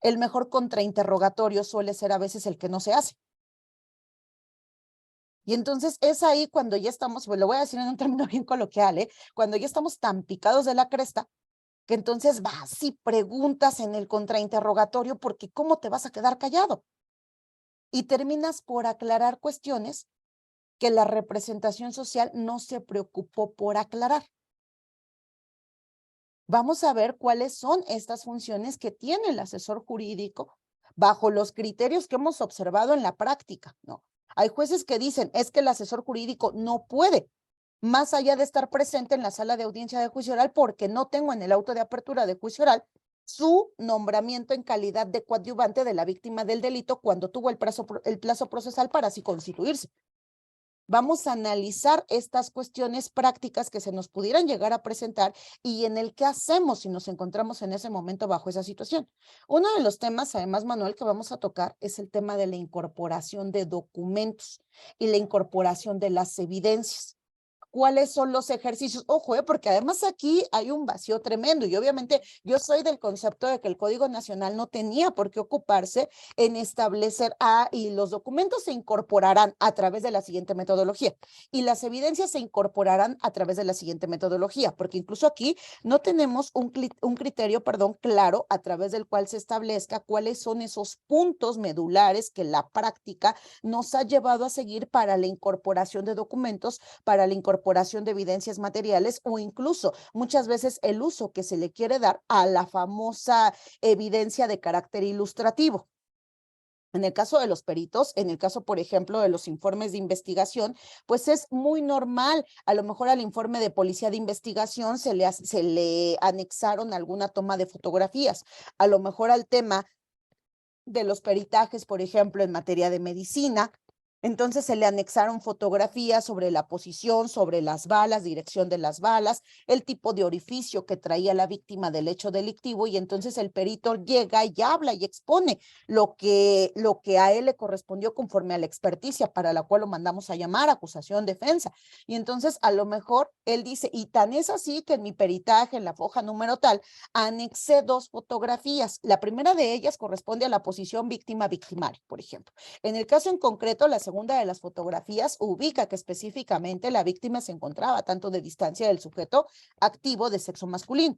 El mejor contrainterrogatorio suele ser a veces el que no se hace. Y entonces es ahí cuando ya estamos, pues lo voy a decir en un término bien coloquial, cuando ya estamos tan picados de la cresta, que entonces vas y preguntas en el contrainterrogatorio porque ¿cómo te vas a quedar callado? Y terminas por aclarar cuestiones que la representación social no se preocupó por aclarar. Vamos a ver cuáles son estas funciones que tiene el asesor jurídico bajo los criterios que hemos observado en la práctica, ¿no? Hay jueces que dicen, es que el asesor jurídico no puede, más allá de estar presente en la sala de audiencia de juicio oral, porque no tengo en el auto de apertura de juicio oral su nombramiento en calidad de coadyuvante de la víctima del delito cuando tuvo el plazo procesal para así constituirse. Vamos a analizar estas cuestiones prácticas que se nos pudieran llegar a presentar y en el qué hacemos si nos encontramos en ese momento bajo esa situación. Uno de los temas, además, Manuel, que vamos a tocar es el tema de la incorporación de documentos y la incorporación de las evidencias. cuáles son los ejercicios. Ojo, porque además aquí hay un vacío tremendo y obviamente yo soy del concepto de que el Código Nacional no tenía por qué ocuparse en establecer, y los documentos se incorporarán a través de la siguiente metodología y las evidencias se incorporarán a través de la siguiente metodología, porque incluso aquí no tenemos un criterio, claro, a través del cual se establezca cuáles son esos puntos medulares que la práctica nos ha llevado a seguir para la incorporación de documentos, para la incorporación de evidencias materiales o incluso muchas veces el uso que se le quiere dar a la famosa evidencia de carácter ilustrativo. En el caso de los peritos, en el caso, por ejemplo, de los informes de investigación, pues es muy normal. A lo mejor al informe de policía de investigación se le anexaron alguna toma de fotografías. A lo mejor al tema de los peritajes, por ejemplo, en materia de medicina, entonces se le anexaron fotografías sobre la posición, sobre las balas, dirección de las balas, el tipo de orificio que traía la víctima del hecho delictivo y entonces el perito llega y habla y expone lo que a él le correspondió conforme a la experticia para la cual lo mandamos a llamar, acusación, defensa. Y entonces a lo mejor él dice, y tan es así que en mi peritaje, en la foja número tal, anexé 2 fotografías. La primera de ellas corresponde a la posición víctima-victimario, por ejemplo. En el caso en concreto, la segunda de las fotografías ubica que específicamente la víctima se encontraba tanto de distancia del sujeto activo de sexo masculino.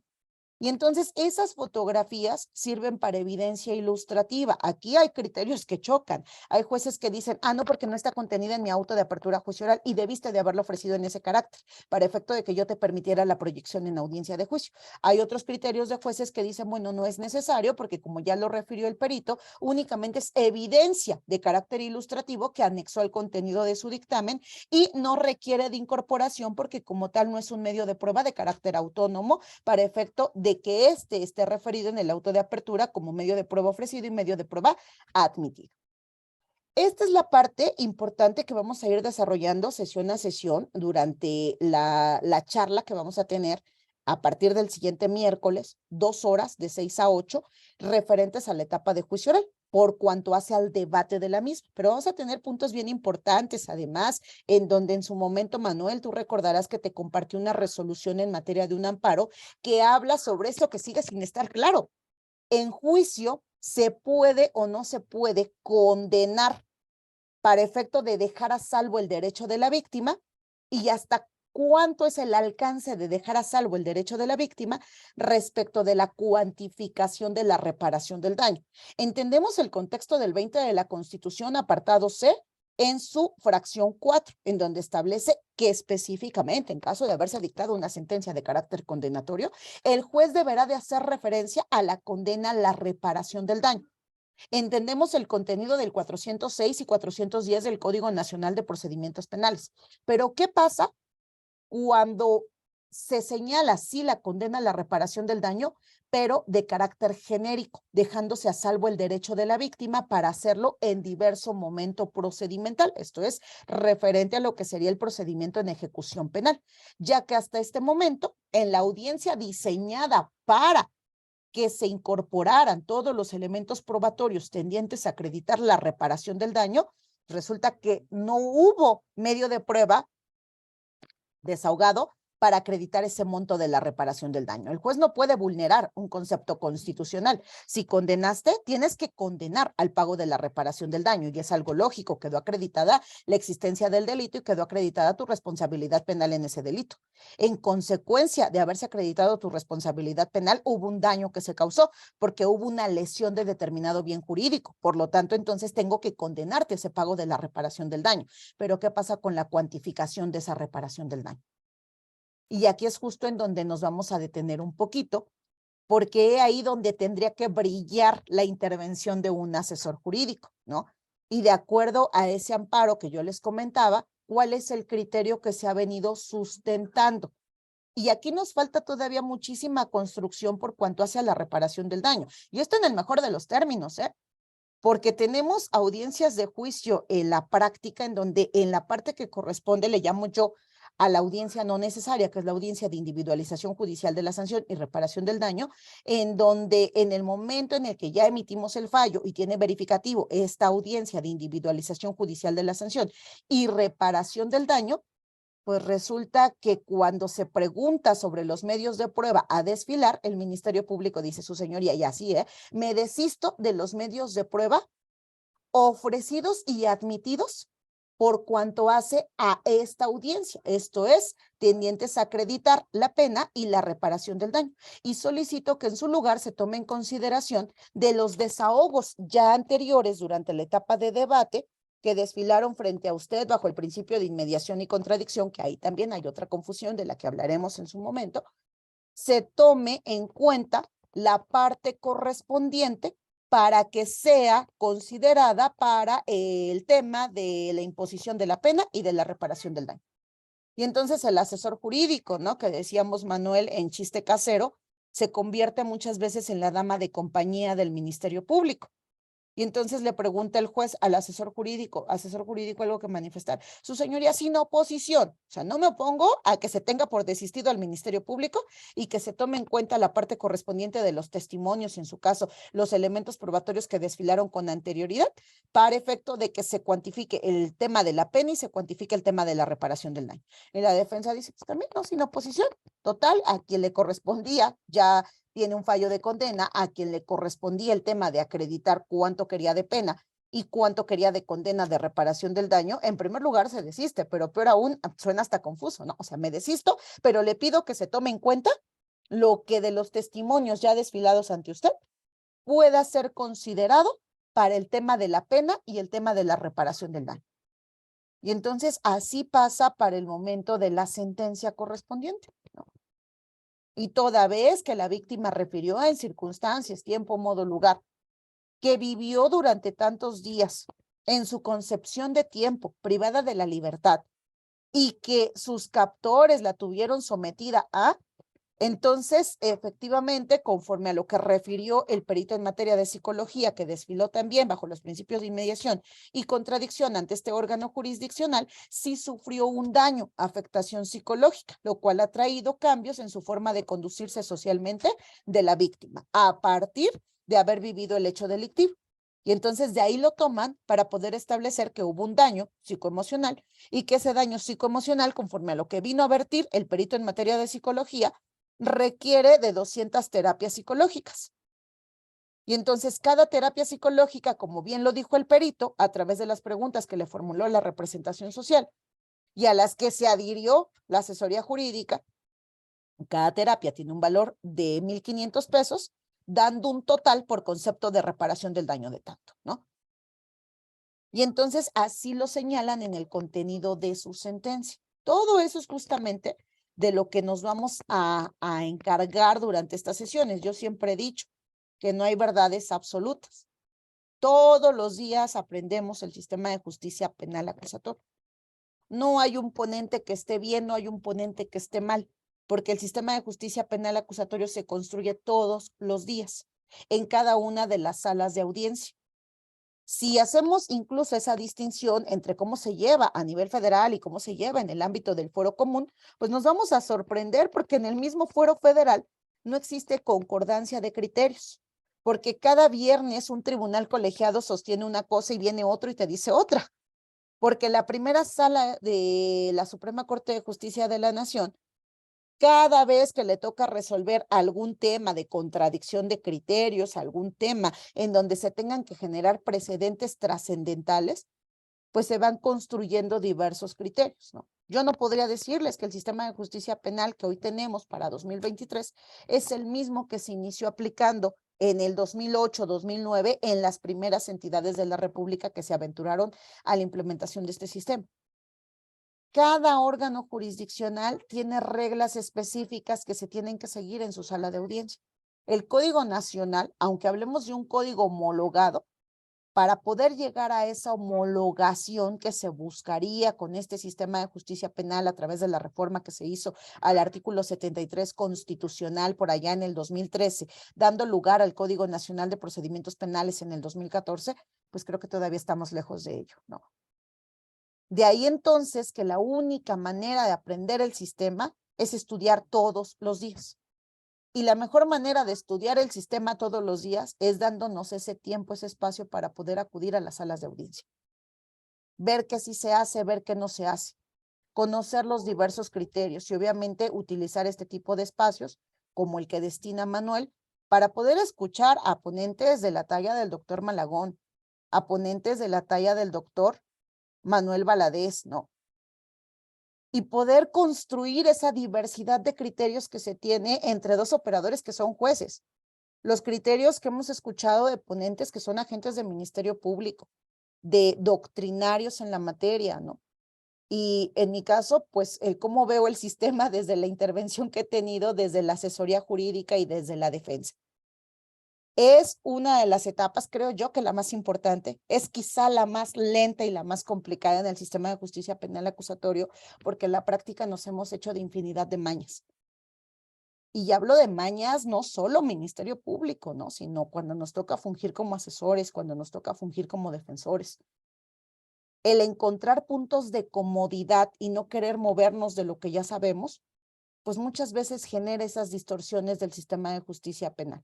Y entonces esas fotografías sirven para evidencia ilustrativa. Aquí hay criterios que chocan. Hay jueces que dicen, no, porque no está contenida en mi auto de apertura a juicio oral y debiste de haberlo ofrecido en ese carácter, para efecto de que yo te permitiera la proyección en audiencia de juicio. Hay otros criterios de jueces que dicen, bueno, no es necesario porque como ya lo refirió el perito, únicamente es evidencia de carácter ilustrativo que anexó al contenido de su dictamen y no requiere de incorporación porque como tal no es un medio de prueba de carácter autónomo para efecto de que esté referido en el auto de apertura como medio de prueba ofrecido y medio de prueba admitido. Esta es la parte importante que vamos a ir desarrollando sesión a sesión durante la charla que vamos a tener a partir del siguiente miércoles, 2 horas de 6 a 8, referentes a la etapa de juicio oral, por cuanto hace al debate de la misma. Pero vamos a tener puntos bien importantes, además, en donde en su momento, Manuel, tú recordarás que te compartí una resolución en materia de un amparo que habla sobre esto que sigue sin estar claro. En juicio, ¿se puede o no se puede condenar para efecto de dejar a salvo el derecho de la víctima y hasta cuánto es el alcance de dejar a salvo el derecho de la víctima respecto de la cuantificación de la reparación del daño? Entendemos el contexto del 20 de la Constitución, apartado C, en su fracción 4, en donde establece que específicamente, en caso de haberse dictado una sentencia de carácter condenatorio, el juez deberá de hacer referencia a la condena a la reparación del daño. Entendemos el contenido del 406 y 410 del Código Nacional de Procedimientos Penales. Pero, ¿qué pasa cuando se señala sí la condena a la reparación del daño, pero de carácter genérico, dejándose a salvo el derecho de la víctima para hacerlo en diverso momento procedimental? Esto es referente a lo que sería el procedimiento en ejecución penal, ya que hasta este momento, en la audiencia diseñada para que se incorporaran todos los elementos probatorios tendientes a acreditar la reparación del daño, resulta que no hubo medio de prueba desahogado para acreditar ese monto de la reparación del daño. El juez no puede vulnerar un concepto constitucional. Si condenaste, tienes que condenar al pago de la reparación del daño y es algo lógico. Quedó acreditada la existencia del delito y quedó acreditada tu responsabilidad penal en ese delito. En consecuencia de haberse acreditado tu responsabilidad penal, hubo un daño que se causó porque hubo una lesión de determinado bien jurídico. Por lo tanto, entonces tengo que condenarte ese pago de la reparación del daño. Pero ¿qué pasa con la cuantificación de esa reparación del daño? Y aquí es justo en donde nos vamos a detener un poquito, porque es ahí donde tendría que brillar la intervención de un asesor jurídico, ¿no? Y de acuerdo a ese amparo que yo les comentaba, ¿cuál es el criterio que se ha venido sustentando? Y aquí nos falta todavía muchísima construcción por cuanto hace a la reparación del daño. Y esto en el mejor de los términos, porque tenemos audiencias de juicio en la práctica en donde en la parte que corresponde, le llamo yo a la audiencia no necesaria, que es la audiencia de individualización judicial de la sanción y reparación del daño, en donde en el momento en el que ya emitimos el fallo y tiene verificativo esta audiencia de individualización judicial de la sanción y reparación del daño, pues resulta que cuando se pregunta sobre los medios de prueba a desfilar, el Ministerio Público dice, su señoría, y así, me desisto de los medios de prueba ofrecidos y admitidos por cuanto hace a esta audiencia, esto es, tendientes a acreditar la pena y la reparación del daño. Y solicito que en su lugar se tome en consideración de los desahogos ya anteriores durante la etapa de debate que desfilaron frente a usted bajo el principio de inmediación y contradicción, que ahí también hay otra confusión de la que hablaremos en su momento, se tome en cuenta la parte correspondiente para que sea considerada para el tema de la imposición de la pena y de la reparación del daño. Y entonces el asesor jurídico, ¿no? Que decíamos, Manuel, en chiste casero, se convierte muchas veces en la dama de compañía del Ministerio Público. Y entonces le pregunta el juez al asesor jurídico, algo que manifestar. Su señoría, sin oposición, o sea, no me opongo a que se tenga por desistido al Ministerio Público y que se tome en cuenta la parte correspondiente de los testimonios, en su caso, los elementos probatorios que desfilaron con anterioridad, para efecto de que se cuantifique el tema de la pena y se cuantifique el tema de la reparación del daño. Y la defensa dice, pues también no, sin oposición, total, a quien le correspondía ya tiene un fallo de condena, a quien le correspondía el tema de acreditar cuánto quería de pena y cuánto quería de condena de reparación del daño, en primer lugar se desiste, pero peor aún, suena hasta confuso, ¿no? O sea, me desisto, pero le pido que se tome en cuenta lo que de los testimonios ya desfilados ante usted pueda ser considerado para el tema de la pena y el tema de la reparación del daño. Y entonces así pasa para el momento de la sentencia correspondiente, ¿no? Y toda vez que la víctima refirió en circunstancias, tiempo, modo, lugar, que vivió durante tantos días en su concepción de tiempo privada de la libertad y que sus captores la tuvieron sometida a, entonces, efectivamente, conforme a lo que refirió el perito en materia de psicología, que desfiló también bajo los principios de inmediación y contradicción ante este órgano jurisdiccional, sí sufrió un daño, afectación psicológica, lo cual ha traído cambios en su forma de conducirse socialmente de la víctima, a partir de haber vivido el hecho delictivo. Y entonces de ahí lo toman para poder establecer que hubo un daño psicoemocional y que ese daño psicoemocional, conforme a lo que vino a vertir el perito en materia de psicología, requiere de 200 terapias psicológicas. Y entonces cada terapia psicológica, como bien lo dijo el perito, a través de las preguntas que le formuló la representación social y a las que se adhirió la asesoría jurídica, cada terapia tiene un valor de 1,500 pesos, dando un total por concepto de reparación del daño de tanto, ¿no? Y entonces así lo señalan en el contenido de su sentencia. Todo eso es justamente de lo que nos vamos a encargar durante estas sesiones. Yo siempre he dicho que no hay verdades absolutas. Todos los días aprendemos el sistema de justicia penal acusatoria. No hay un ponente que esté bien, no hay un ponente que esté mal, porque el sistema de justicia penal acusatorio se construye todos los días en cada una de las salas de audiencia. Si hacemos incluso esa distinción entre cómo se lleva a nivel federal y cómo se lleva en el ámbito del fuero común, pues nos vamos a sorprender porque en el mismo fuero federal no existe concordancia de criterios, porque cada viernes un tribunal colegiado sostiene una cosa y viene otro y te dice otra, porque la primera sala de la Suprema Corte de Justicia de la Nación, cada vez que le toca resolver algún tema de contradicción de criterios, algún tema en donde se tengan que generar precedentes trascendentales, pues se van construyendo diversos criterios, ¿no? Yo no podría decirles que el sistema de justicia penal que hoy tenemos para 2023 es el mismo que se inició aplicando en el 2008-2009 en las primeras entidades de la República que se aventuraron a la implementación de este sistema. Cada órgano jurisdiccional tiene reglas específicas que se tienen que seguir en su sala de audiencia. El Código Nacional, aunque hablemos de un código homologado, para poder llegar a esa homologación que se buscaría con este sistema de justicia penal a través de la reforma que se hizo al artículo 73 constitucional por allá en el 2013, dando lugar al Código Nacional de Procedimientos Penales en el 2014, pues creo que todavía estamos lejos de ello, ¿no? De ahí entonces que la única manera de aprender el sistema es estudiar todos los días. Y la mejor manera de estudiar el sistema todos los días es dándonos ese tiempo, ese espacio para poder acudir a las salas de audiencia. Ver qué sí se hace, ver qué no se hace. conocer los diversos criterios y obviamente utilizar este tipo de espacios como el que destina Manuel para poder escuchar a ponentes de la talla del doctor Malagón, a ponentes de la talla del doctor Manuel Valadez, ¿no? Y poder construir esa diversidad de criterios que se tiene entre dos operadores que son jueces. Los criterios que hemos escuchado de ponentes que son agentes del Ministerio Público, de doctrinarios en la materia, ¿no? Y en mi caso, pues, el cómo veo el sistema desde la intervención que he tenido, desde la asesoría jurídica y desde la defensa. Es una de las etapas, creo yo, que la más importante, es quizá la más lenta y la más complicada en el sistema de justicia penal acusatorio, porque en la práctica nos hemos hecho de infinidad de mañas. Y hablo de mañas no solo Ministerio Público, ¿no? Sino cuando nos toca fungir como asesores, cuando nos toca fungir como defensores. El encontrar puntos de comodidad y no querer movernos de lo que ya sabemos, pues muchas veces genera esas distorsiones del sistema de justicia penal.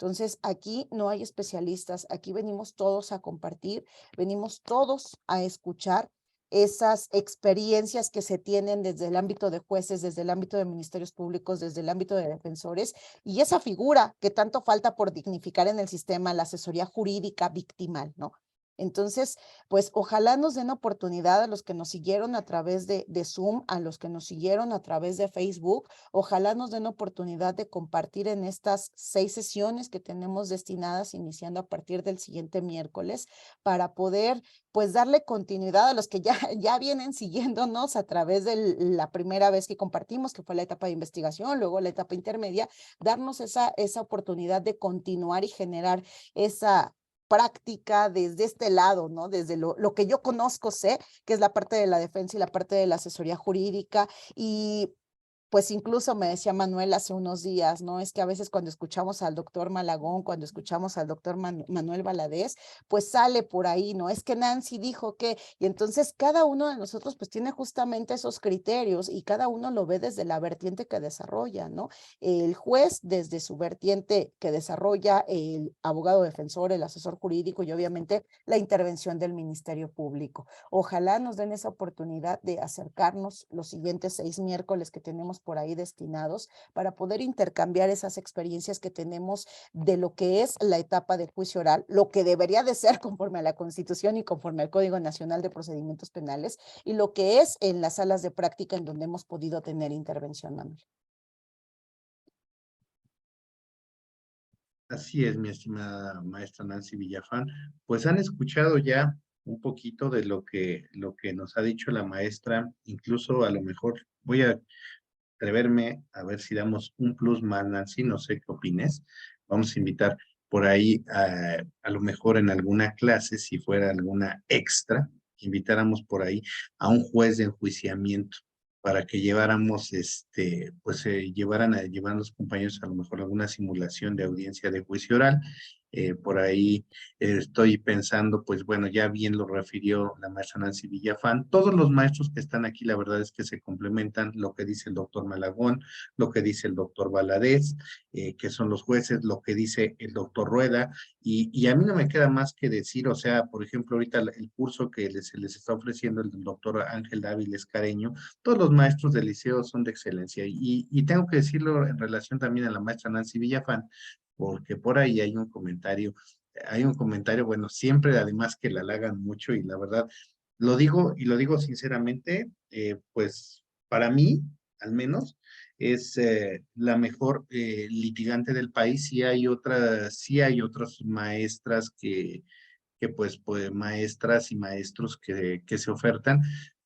Entonces, aquí no hay especialistas, aquí venimos todos a compartir, venimos todos a escuchar esas experiencias que se tienen desde el ámbito de jueces, desde el ámbito de ministerios públicos, desde el ámbito de defensores, y esa figura que tanto falta por dignificar en el sistema, la asesoría jurídica victimal, ¿no? Entonces, pues ojalá nos den oportunidad a los que nos siguieron a través de Zoom, a los que nos siguieron a través de Facebook, ojalá nos den oportunidad de compartir en estas 6 sesiones que tenemos destinadas iniciando a partir del siguiente miércoles para poder pues darle continuidad a los que ya vienen siguiéndonos a través de la primera vez que compartimos, que fue la etapa de investigación, luego la etapa intermedia, darnos esa oportunidad de continuar y generar esa práctica desde este lado, ¿no? Desde lo que yo conozco, sé, que es la parte de la defensa y la parte de la asesoría jurídica. Y pues incluso me decía Manuel hace unos días, ¿no? Es que a veces cuando escuchamos al doctor Malagón, cuando escuchamos al doctor Manuel Valadez, pues sale por ahí, ¿no? Es que Nancy dijo que, y entonces cada uno de nosotros pues tiene justamente esos criterios y cada uno lo ve desde la vertiente que desarrolla, ¿no? El juez desde su vertiente que desarrolla, el abogado defensor, el asesor jurídico y obviamente la intervención del Ministerio Público. Ojalá nos den esa oportunidad de acercarnos los siguientes 6 miércoles que tenemos por ahí destinados para poder intercambiar esas experiencias que tenemos de lo que es la etapa del juicio oral, lo que debería de ser conforme a la Constitución y conforme al Código Nacional de Procedimientos Penales y lo que es en las salas de práctica en donde hemos podido tener intervención, Manuel. Así es, mi estimada maestra Nancy Villafán. Pues han escuchado ya un poquito de lo que nos ha dicho la maestra. Incluso a lo mejor voy a atreverme a ver si damos un plus más, Nancy, no sé qué opines. Vamos a invitar por ahí a lo mejor en alguna clase, si fuera alguna extra, invitáramos por ahí a un juez de enjuiciamiento para que lleváramos, pues llevaran los compañeros a lo mejor alguna simulación de audiencia de juicio oral. Por ahí estoy pensando, pues bueno, ya bien lo refirió la maestra Nancy Villafán. Todos los maestros que están aquí, la verdad es que se complementan lo que dice el doctor Malagón, lo que dice el doctor Valadez, que son los jueces, lo que dice el doctor Rueda, y a mí no me queda más que decir, o sea, por ejemplo, ahorita el curso que se les está ofreciendo el doctor Ángel Dáviles Careño, todos los maestros del liceo son de excelencia, y tengo que decirlo en relación también a la maestra Nancy Villafán, porque por ahí hay un comentario, bueno, siempre además que la halagan mucho y la verdad, lo digo y lo digo sinceramente, pues para mí, al menos, es la mejor litigante del país. Sí hay otras maestras pues maestras y maestros que se ofertan,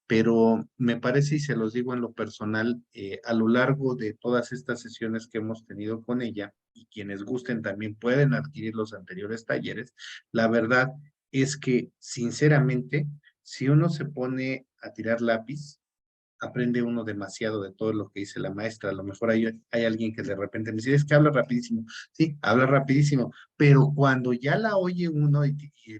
pero me parece, y se los digo en lo personal, a lo largo de todas estas sesiones que hemos tenido con ella, y quienes gusten también pueden adquirir los anteriores talleres, la verdad es que, sinceramente, si uno se pone a tirar lápiz, aprende uno demasiado de todo lo que dice la maestra. A lo mejor hay alguien que de repente me dice, es que habla rapidísimo. Sí, habla rapidísimo, pero cuando ya la oye uno y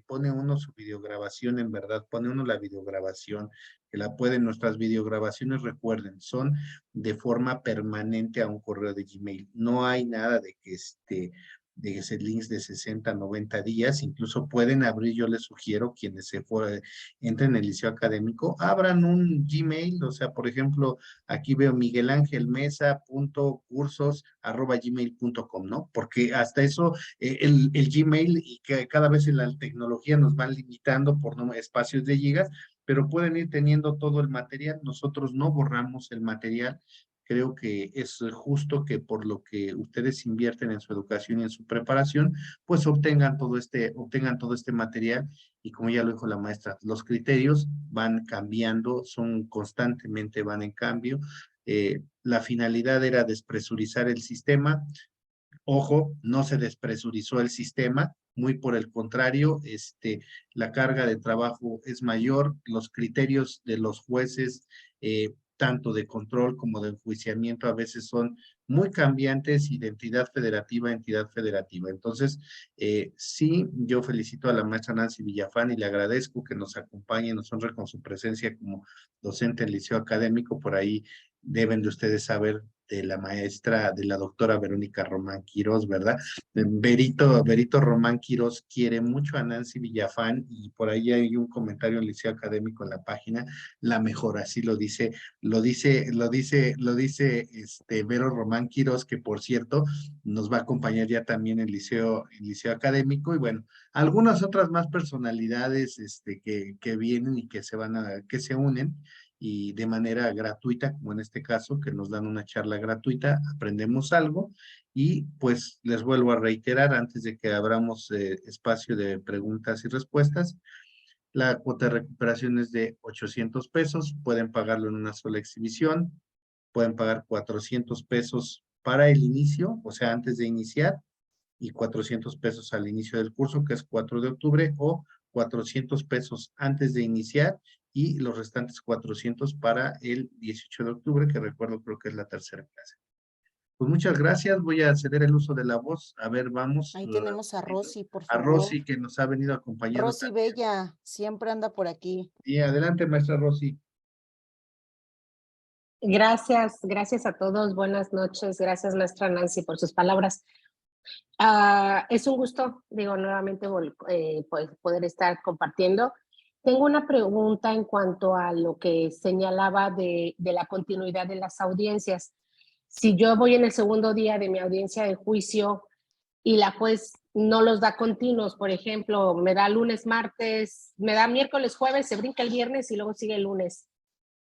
pone uno su videograbación, en verdad, pone uno la videograbación, que la pueden, nuestras videograbaciones, recuerden, son de forma permanente a un correo de Gmail. No hay nada de que de ese links de 60 a 90 días, incluso pueden abrir, yo les sugiero, quienes entren en el liceo académico, abran un Gmail, o sea, por ejemplo, aquí veo miguelangelmesa.cursos@gmail.com, ¿no? Porque hasta eso, el Gmail y que cada vez en la tecnología nos van limitando por espacios de gigas, pero pueden ir teniendo todo el material, nosotros no borramos el material. Creo que es justo que por lo que ustedes invierten en su educación y en su preparación, pues obtengan todo este material. Y como ya lo dijo la maestra, los criterios van cambiando, constantemente van en cambio. La finalidad era despresurizar el sistema. Ojo, no se despresurizó el sistema, muy por el contrario, la carga de trabajo es mayor, los criterios de los jueces, tanto de control como de enjuiciamiento, a veces son muy cambiantes, identidad federativa a entidad federativa. Entonces, sí, yo felicito a la maestra Nancy Villafán y le agradezco que nos acompañe, nos honre con su presencia como docente en liceo académico. Por ahí deben de ustedes saber de la maestra, de la doctora Verónica Román Quirós, ¿verdad? Berito Román Quirós quiere mucho a Nancy Villafán y por ahí hay un comentario en Liceo Académico en la página, la mejor, así lo dice Vero Román Quirós, que por cierto nos va a acompañar ya también en Liceo Académico y bueno, algunas otras más personalidades que vienen y que se unen y de manera gratuita, como en este caso, que nos dan una charla gratuita, aprendemos algo y pues les vuelvo a reiterar antes de que abramos espacio de preguntas y respuestas, la cuota de recuperación es de 800 pesos, pueden pagarlo en una sola exhibición, pueden pagar 400 pesos para el inicio, o sea, antes de iniciar, y 400 pesos al inicio del curso, que es 4 de octubre, o 400 pesos antes de iniciar y los restantes 400 para el 18 de octubre, que recuerdo creo que es la tercera clase. Pues muchas gracias, voy a ceder el uso de la voz. A ver, vamos. Ahí tenemos a Rosy, por A favor. Rosy, que nos ha venido acompañando Rosy también. Bella, siempre anda por aquí. Y adelante, maestra Rosy. Gracias a todos. Buenas noches. Gracias, maestra Nancy, por sus palabras. Es un gusto, digo, nuevamente pues, poder estar compartiendo. Tengo una pregunta en cuanto a lo que señalaba de la continuidad de las audiencias. Si yo voy en el segundo día de mi audiencia de juicio y la juez no los da continuos, por ejemplo, me da lunes, martes, me da miércoles, jueves, se brinca el viernes y luego sigue el lunes.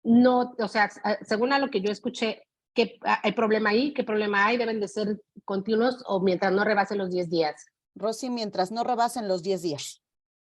No, o sea, según a lo que yo escuché, ¿qué hay problema ahí? ¿Qué problema hay? ¿Deben de ser continuos o mientras no rebasen los 10 días? Rosy, mientras no rebasen los 10 días.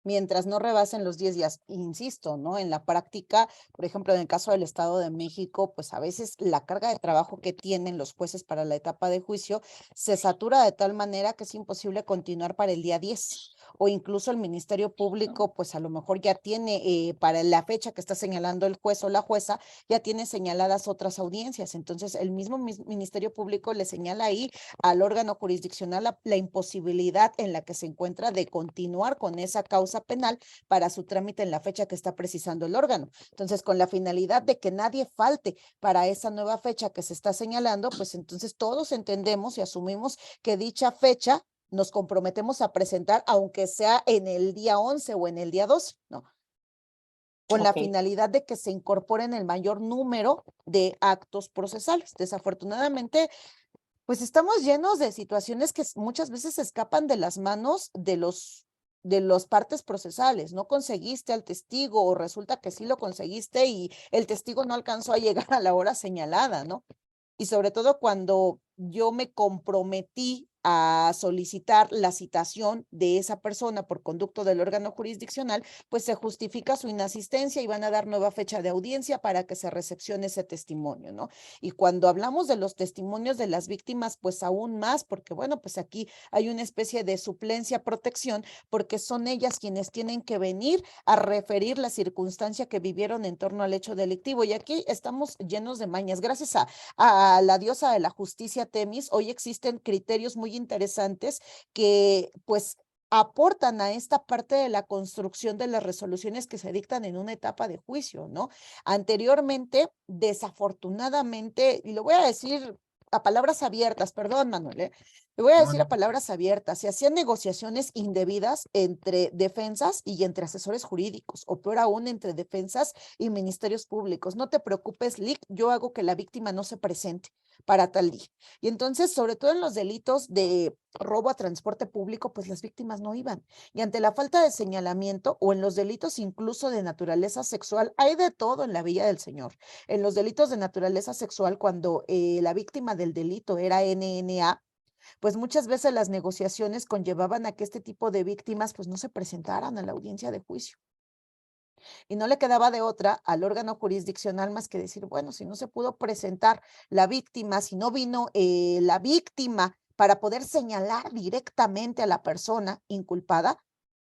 Mientras no rebasen los 10 días, insisto, ¿no? En la práctica, por ejemplo, en el caso del Estado de México, pues a veces la carga de trabajo que tienen los jueces para la etapa de juicio se satura de tal manera que es imposible continuar para el día 10. O incluso el Ministerio Público, pues a lo mejor ya tiene, para la fecha que está señalando el juez o la jueza, ya tiene señaladas otras audiencias. Entonces, el mismo Ministerio Público le señala ahí al órgano jurisdiccional la imposibilidad en la que se encuentra de continuar con esa causa penal para su trámite en la fecha que está precisando el órgano. Entonces, con la finalidad de que nadie falte para esa nueva fecha que se está señalando, pues entonces todos entendemos y asumimos que dicha fecha nos comprometemos a presentar, aunque sea en el día 11 o en el día 12, ¿no? Con la finalidad de que se incorporen el mayor número de actos procesales. Desafortunadamente, pues estamos llenos de situaciones que muchas veces escapan de las manos de los partes procesales. No conseguiste al testigo o resulta que sí lo conseguiste y el testigo no alcanzó a llegar a la hora señalada, ¿no? Y sobre todo cuando yo me comprometí a solicitar la citación de esa persona por conducto del órgano jurisdiccional, pues se justifica su inasistencia y van a dar nueva fecha de audiencia para que se recepcione ese testimonio, ¿no? Y cuando hablamos de los testimonios de las víctimas, pues aún más, porque bueno, pues aquí hay una especie de suplencia protección, porque son ellas quienes tienen que venir a referir la circunstancia que vivieron en torno al hecho delictivo. Y aquí estamos llenos de mañas. Gracias a la diosa de la justicia Temis, hoy existen criterios muy interesantes que pues aportan a esta parte de la construcción de las resoluciones que se dictan en una etapa de juicio, ¿no? Anteriormente, desafortunadamente, y lo voy a decir a palabras abiertas, perdón, Manuel, Le voy a No, decir a palabras abiertas, se hacían negociaciones indebidas entre defensas y entre asesores jurídicos, o peor aún, entre defensas y ministerios públicos. No te preocupes, Lic, yo hago que la víctima no se presente para tal día. Y entonces, sobre todo en los delitos de robo a transporte público, pues las víctimas no iban. Y ante la falta de señalamiento o en los delitos incluso de naturaleza sexual, hay de todo en la Villa del Señor. En los delitos de naturaleza sexual, cuando la víctima del delito era NNA, pues muchas veces las negociaciones conllevaban a que este tipo de víctimas pues no se presentaran a la audiencia de juicio. Y no le quedaba de otra al órgano jurisdiccional más que decir, bueno, si no se pudo presentar la víctima, si no vino la víctima para poder señalar directamente a la persona inculpada,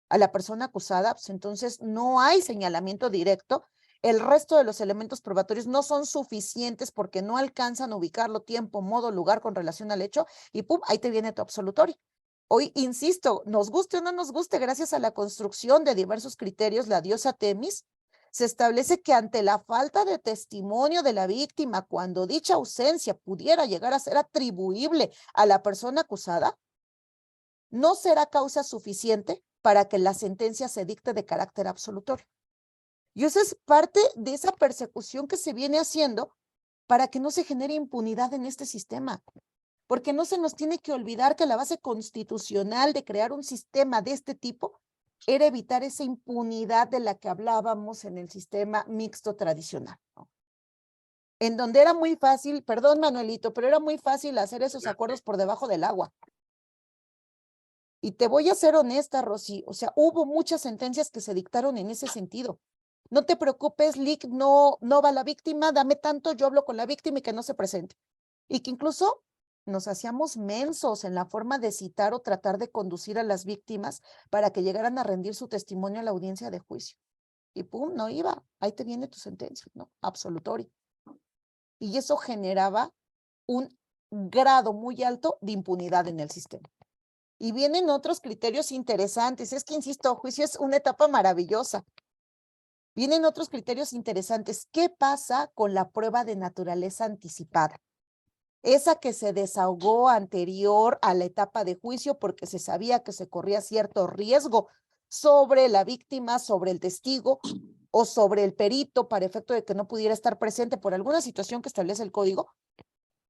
a la persona acusada, pues entonces no hay señalamiento directo. El resto de los elementos probatorios no son suficientes porque no alcanzan a ubicarlo tiempo, modo, lugar con relación al hecho y pum, ahí te viene tu absolutorio. Hoy, insisto, nos guste o no nos guste, gracias a la construcción de diversos criterios, la diosa Temis, se establece que ante la falta de testimonio de la víctima, cuando dicha ausencia pudiera llegar a ser atribuible a la persona acusada, no será causa suficiente para que la sentencia se dicte de carácter absolutorio. Y eso es parte de esa persecución que se viene haciendo para que no se genere impunidad en este sistema. Porque no se nos tiene que olvidar que la base constitucional de crear un sistema de este tipo era evitar esa impunidad de la que hablábamos en el sistema mixto tradicional, ¿no? En donde era muy fácil, perdón Manuelito, pero era muy fácil hacer esos acuerdos por debajo del agua. Y te voy a ser honesta, Rosy, o sea, hubo muchas sentencias que se dictaron en ese sentido. No te preocupes, Lic, no va la víctima, dame tanto, yo hablo con la víctima y que no se presente. Y que incluso nos hacíamos mensos en la forma de citar o tratar de conducir a las víctimas para que llegaran a rendir su testimonio a la audiencia de juicio. Y pum, no iba, ahí te viene tu sentencia, ¿no? Absolutorio. Y eso generaba un grado muy alto de impunidad en el sistema. Y vienen otros criterios interesantes. Es que, insisto, juicio es una etapa maravillosa. Vienen otros criterios interesantes. ¿Qué pasa con la prueba de naturaleza anticipada? Esa que se desahogó anterior a la etapa de juicio porque se sabía que se corría cierto riesgo sobre la víctima, sobre el testigo o sobre el perito para efecto de que no pudiera estar presente por alguna situación que establece el código,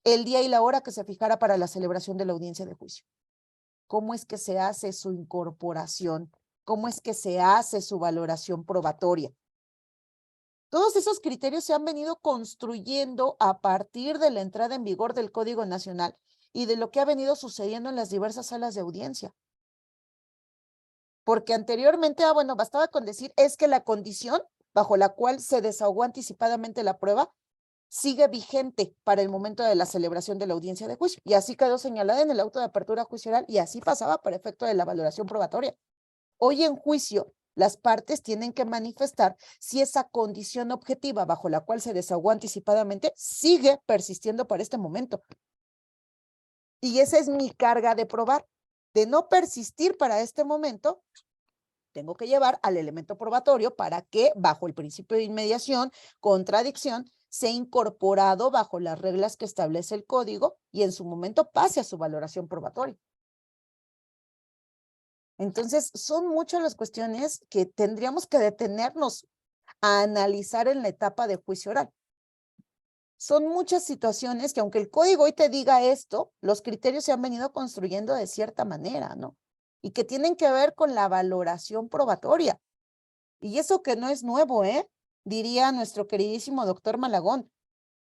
el día y la hora que se fijara para la celebración de la audiencia de juicio. ¿Cómo es que se hace su incorporación? ¿Cómo es que se hace su valoración probatoria? Todos esos criterios se han venido construyendo a partir de la entrada en vigor del Código Nacional y de lo que ha venido sucediendo en las diversas salas de audiencia. Porque anteriormente, bueno, bastaba con decir, es que la condición bajo la cual se desahogó anticipadamente la prueba sigue vigente para el momento de la celebración de la audiencia de juicio. Y así quedó señalada en el auto de apertura juicio oral y así pasaba para efecto de la valoración probatoria. Hoy en juicio, las partes tienen que manifestar si esa condición objetiva bajo la cual se desahogó anticipadamente sigue persistiendo para este momento. Y esa es mi carga de probar. De no persistir para este momento, tengo que llevar al elemento probatorio para que, bajo el principio de inmediación, contradicción, sea incorporado bajo las reglas que establece el código y en su momento pase a su valoración probatoria. Entonces, son muchas las cuestiones que tendríamos que detenernos a analizar en la etapa de juicio oral. Son muchas situaciones que, aunque el código hoy te diga esto, los criterios se han venido construyendo de cierta manera, ¿no? Y que tienen que ver con la valoración probatoria. Y eso que no es nuevo, diría nuestro queridísimo doctor Malagón.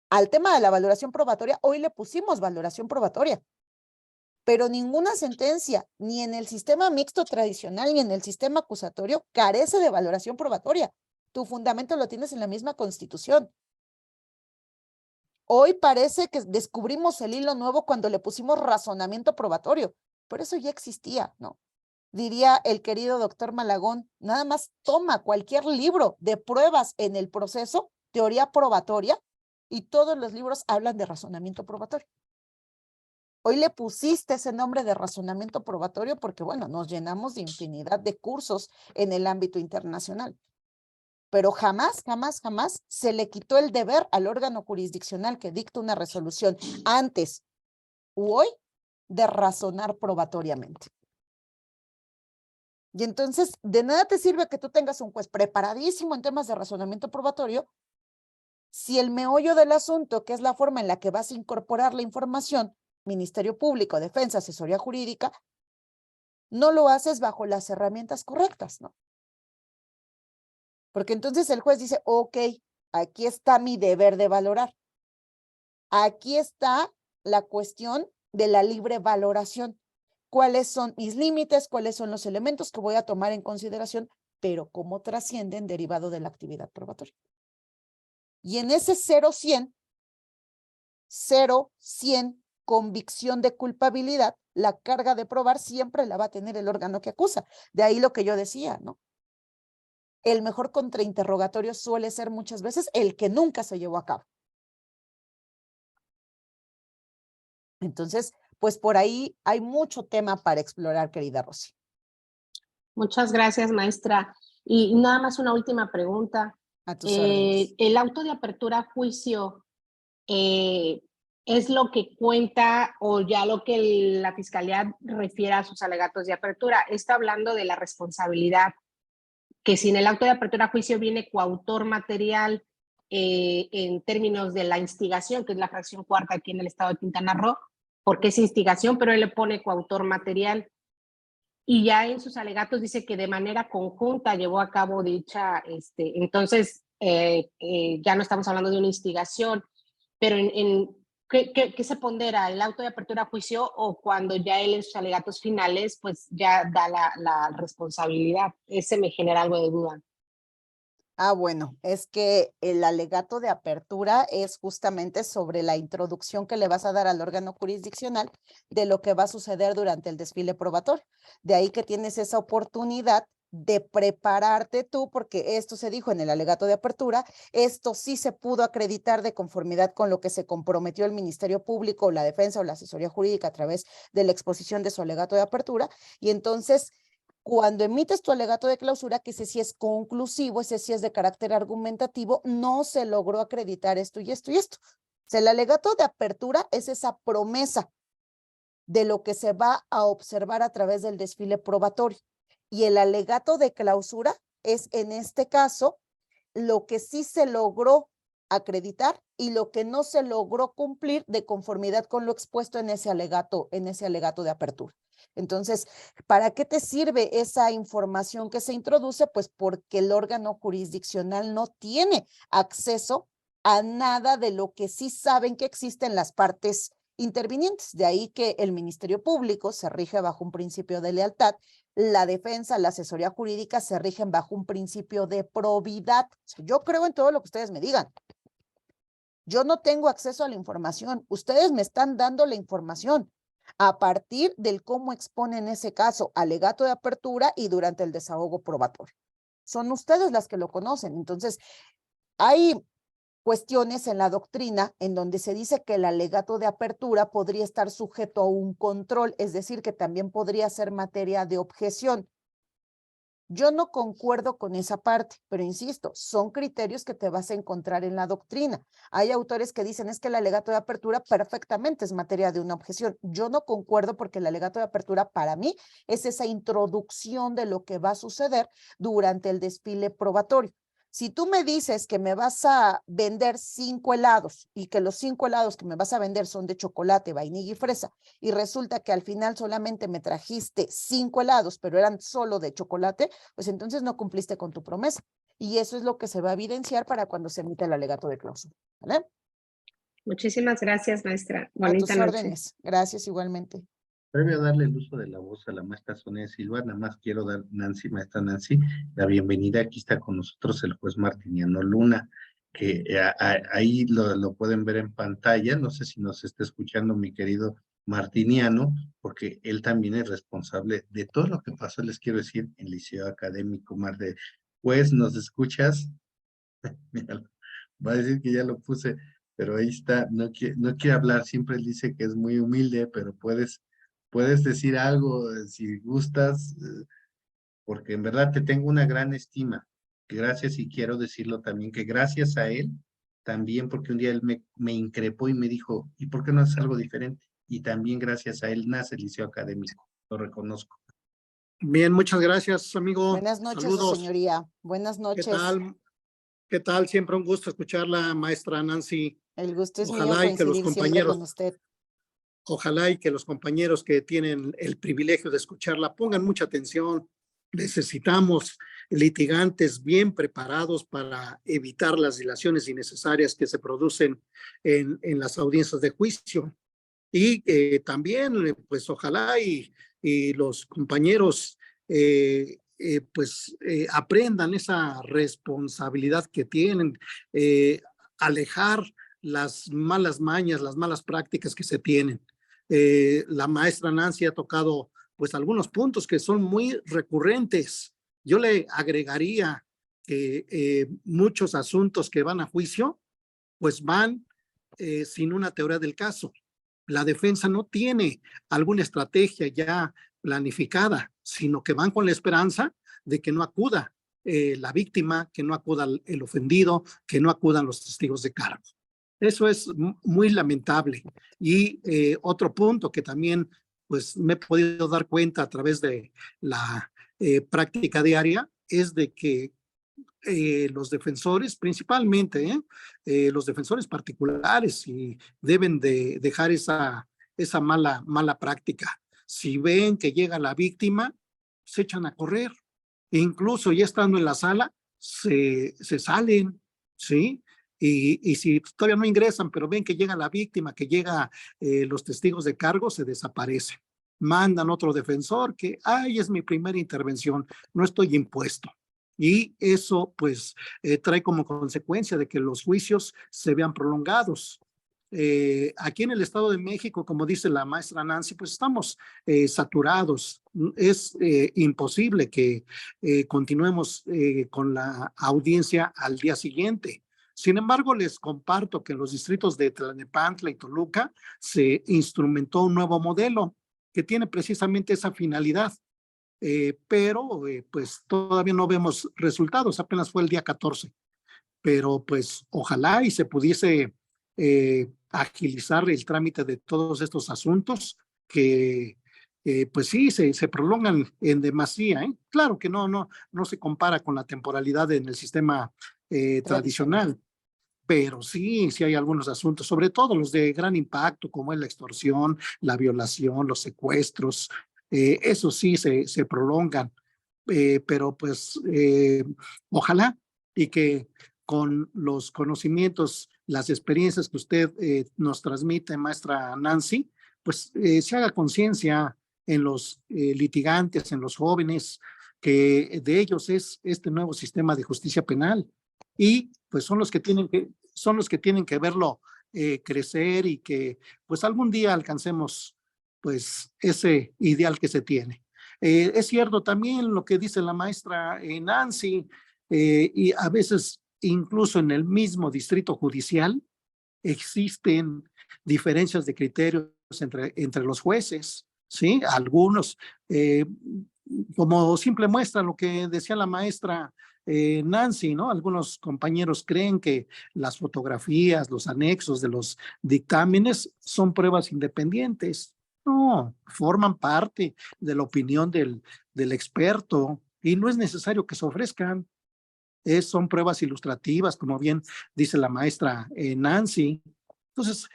Al tema de la valoración probatoria, hoy le pusimos valoración probatoria. Pero ninguna sentencia, ni en el sistema mixto tradicional, ni en el sistema acusatorio, carece de valoración probatoria. Tu fundamento lo tienes en la misma Constitución. Hoy parece que descubrimos el hilo nuevo cuando le pusimos razonamiento probatorio, pero eso ya existía, ¿no? Diría el querido doctor Malagón, nada más toma cualquier libro de pruebas en el proceso, teoría probatoria, y todos los libros hablan de razonamiento probatorio. Hoy le pusiste ese nombre de razonamiento probatorio porque, bueno, nos llenamos de infinidad de cursos en el ámbito internacional. Pero jamás, jamás, jamás se le quitó el deber al órgano jurisdiccional que dicta una resolución antes u hoy de razonar probatoriamente. Y entonces, de nada te sirve que tú tengas un juez preparadísimo en temas de razonamiento probatorio si el meollo del asunto, que es la forma en la que vas a incorporar la información, Ministerio Público, Defensa, Asesoría Jurídica, no lo haces bajo las herramientas correctas, ¿no? Porque entonces el juez dice, ok, aquí está mi deber de valorar. Aquí está la cuestión de la libre valoración. ¿Cuáles son mis límites? ¿Cuáles son los elementos que voy a tomar en consideración? Pero cómo trascienden derivado de la actividad probatoria. Y en ese 0-100, 0-100 convicción de culpabilidad, la carga de probar siempre la va a tener el órgano que acusa. De ahí lo que yo decía, ¿no? El mejor contrainterrogatorio suele ser muchas veces el que nunca se llevó a cabo. Entonces, pues por ahí hay mucho tema para explorar, querida Rosy. Muchas gracias, maestra. Y nada más una última pregunta. A tus órdenes. El auto de apertura a juicio es lo que cuenta o ya lo que la fiscalía refiere a sus alegatos de apertura. Está hablando de la responsabilidad, que si en el auto de apertura a juicio viene coautor material en términos de la instigación, que es la fracción cuarta aquí en el estado de Quintana Roo, porque es instigación, pero él le pone coautor material. Y ya en sus alegatos dice que de manera conjunta llevó a cabo dicha, entonces ya no estamos hablando de una instigación, pero ¿qué se pondera? ¿El auto de apertura a juicio o cuando ya él en sus alegatos finales pues ya da la responsabilidad? Ese me genera algo de duda. Ah, bueno, es que el alegato de apertura es justamente sobre la introducción que le vas a dar al órgano jurisdiccional de lo que va a suceder durante el desfile probatorio. De ahí que tienes esa oportunidad de prepararte tú, porque esto se dijo en el alegato de apertura, esto sí se pudo acreditar de conformidad con lo que se comprometió el Ministerio Público, la Defensa o la Asesoría Jurídica a través de la exposición de su alegato de apertura, y entonces cuando emites tu alegato de clausura, que ese sí es conclusivo, ese sí es de carácter argumentativo, no se logró acreditar esto y esto y esto. O sea, el alegato de apertura es esa promesa de lo que se va a observar a través del desfile probatorio. Y el alegato de clausura es, en este caso, lo que sí se logró acreditar y lo que no se logró cumplir de conformidad con lo expuesto en ese alegato de apertura. Entonces, ¿para qué te sirve esa información que se introduce? Pues porque el órgano jurisdiccional no tiene acceso a nada de lo que sí saben que existen las partes intervinientes. De ahí que el Ministerio Público se rige bajo un principio de lealtad, la defensa, la asesoría jurídica se rigen bajo un principio de probidad. O sea, yo creo en todo lo que ustedes me digan. Yo no tengo acceso a la información. Ustedes me están dando la información a partir del cómo exponen ese caso, alegato de apertura y durante el desahogo probatorio. Son ustedes las que lo conocen. Entonces, hay cuestiones en la doctrina en donde se dice que el alegato de apertura podría estar sujeto a un control, es decir, que también podría ser materia de objeción. Yo no concuerdo con esa parte, pero insisto, son criterios que te vas a encontrar en la doctrina. Hay autores que dicen es que el alegato de apertura perfectamente es materia de una objeción. Yo no concuerdo porque el alegato de apertura para mí es esa introducción de lo que va a suceder durante el desfile probatorio. Si tú me dices que me vas a vender 5 helados y que los 5 helados que me vas a vender son de chocolate, vainilla y fresa, y resulta que al final solamente me trajiste 5 helados, pero eran solo de chocolate, pues entonces no cumpliste con tu promesa. Y eso es lo que se va a evidenciar para cuando se emita el alegato de clausura. ¿Vale? Muchísimas gracias, maestra. A Bonita tus noche. órdenes. Gracias igualmente. Previo a darle el uso de la voz a la maestra Sonia Silva, nada más quiero dar, maestra Nancy, la bienvenida. Aquí está con nosotros el juez Martiniano Luna, que ahí lo pueden ver en pantalla. No sé si nos está escuchando mi querido Martiniano, porque él también es responsable de todo lo que pasó, les quiero decir, en Liceo Académico Marte. Pues, ¿nos escuchas? Mira, va a decir que ya lo puse, pero ahí está, no quiere hablar, siempre él dice que es muy humilde, pero puedes decir algo si gustas, porque en verdad te tengo una gran estima. Gracias, y quiero decirlo también, que gracias a él, también porque un día él me increpó y me dijo, ¿y por qué no haces algo diferente? y también gracias a él nace el Liceo Académico, lo reconozco. Bien, muchas gracias, amigo. Buenas noches, su Saludos. señoría. Buenas ¿Qué noches. tal? ¿Qué tal? Siempre un gusto escucharla, maestra Nancy. El gusto es mío Ojalá y que los coincidir siempre con compañeros, usted. ojalá y que los compañeros que tienen el privilegio de escucharla pongan mucha atención. Necesitamos litigantes bien preparados para evitar las dilaciones innecesarias que se producen en las audiencias de juicio. Y también, pues ojalá y los compañeros aprendan esa responsabilidad que tienen, alejar las malas mañas, las malas prácticas que se tienen. La maestra Nancy ha tocado pues algunos puntos que son muy recurrentes. Yo le agregaría que muchos asuntos que van a juicio pues van sin una teoría del caso. La defensa no tiene alguna estrategia ya planificada, sino que van con la esperanza de que no acuda la víctima, que no acuda el ofendido, que no acudan los testigos de cargo. Eso es muy lamentable. Y otro punto que también pues me he podido dar cuenta a través de la práctica diaria es de que los defensores, principalmente los defensores particulares, y deben de dejar esa mala práctica. Si ven que llega la víctima, se echan a correr. E incluso ya estando en la sala, se salen, ¿sí? Y si todavía no ingresan, pero ven que llega la víctima, que llega los testigos de cargo, se desaparecen. Mandan otro defensor que, ay, es mi primera intervención, no estoy impuesto. Y eso pues trae como consecuencia de que los juicios se vean prolongados. Aquí en el Estado de México, como dice la maestra Nancy, pues estamos saturados. Es imposible que continuemos con la audiencia al día siguiente. Sin embargo, les comparto que en los distritos de Tlalnepantla y Toluca se instrumentó un nuevo modelo que tiene precisamente esa finalidad. Pero pues todavía no vemos resultados, apenas fue el día 14, pero pues ojalá y se pudiese agilizar el trámite de todos estos asuntos que pues sí, se prolongan en demasía, ¿eh? Claro que no se compara con la temporalidad en el sistema tradicional. Pero sí hay algunos asuntos, sobre todo los de gran impacto, como es la extorsión, la violación, los secuestros, eso sí se prolongan, pero pues ojalá y que con los conocimientos, las experiencias que usted nos transmite, maestra Nancy, pues se haga conciencia en los litigantes, en los jóvenes, que de ellos es este nuevo sistema de justicia penal y pues son los que tienen que verlo crecer y que pues algún día alcancemos pues ese ideal que se tiene. Es cierto también lo que dice la maestra Nancy, y a veces incluso en el mismo distrito judicial existen diferencias de criterios entre los jueces, ¿sí? Algunos, como simple muestra lo que decía la maestra Nancy, ¿no? Algunos compañeros creen que las fotografías, los anexos de los dictámenes son pruebas independientes. No, forman parte de la opinión del experto y no es necesario que se ofrezcan. Son pruebas ilustrativas, como bien dice la maestra Nancy. Entonces,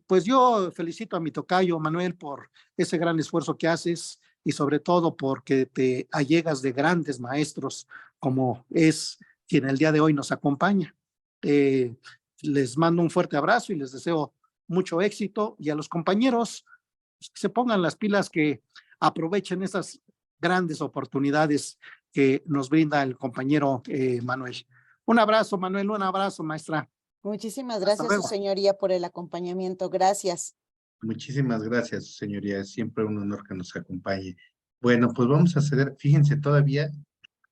pues yo felicito a mi tocayo Manuel por ese gran esfuerzo que haces y sobre todo porque te allegas de grandes maestros como es quien el día de hoy nos acompaña. Les mando un fuerte abrazo y les deseo mucho éxito y a los compañeros pues, que se pongan las pilas, que aprovechen esas grandes oportunidades que nos brinda el compañero Manuel. Un abrazo, Manuel, un abrazo, maestra. Muchísimas Hasta gracias, su luego. señoría, por el acompañamiento. Gracias. Muchísimas gracias, señoría. Es siempre un honor que nos acompañe. Bueno, pues vamos a ceder, fíjense, todavía,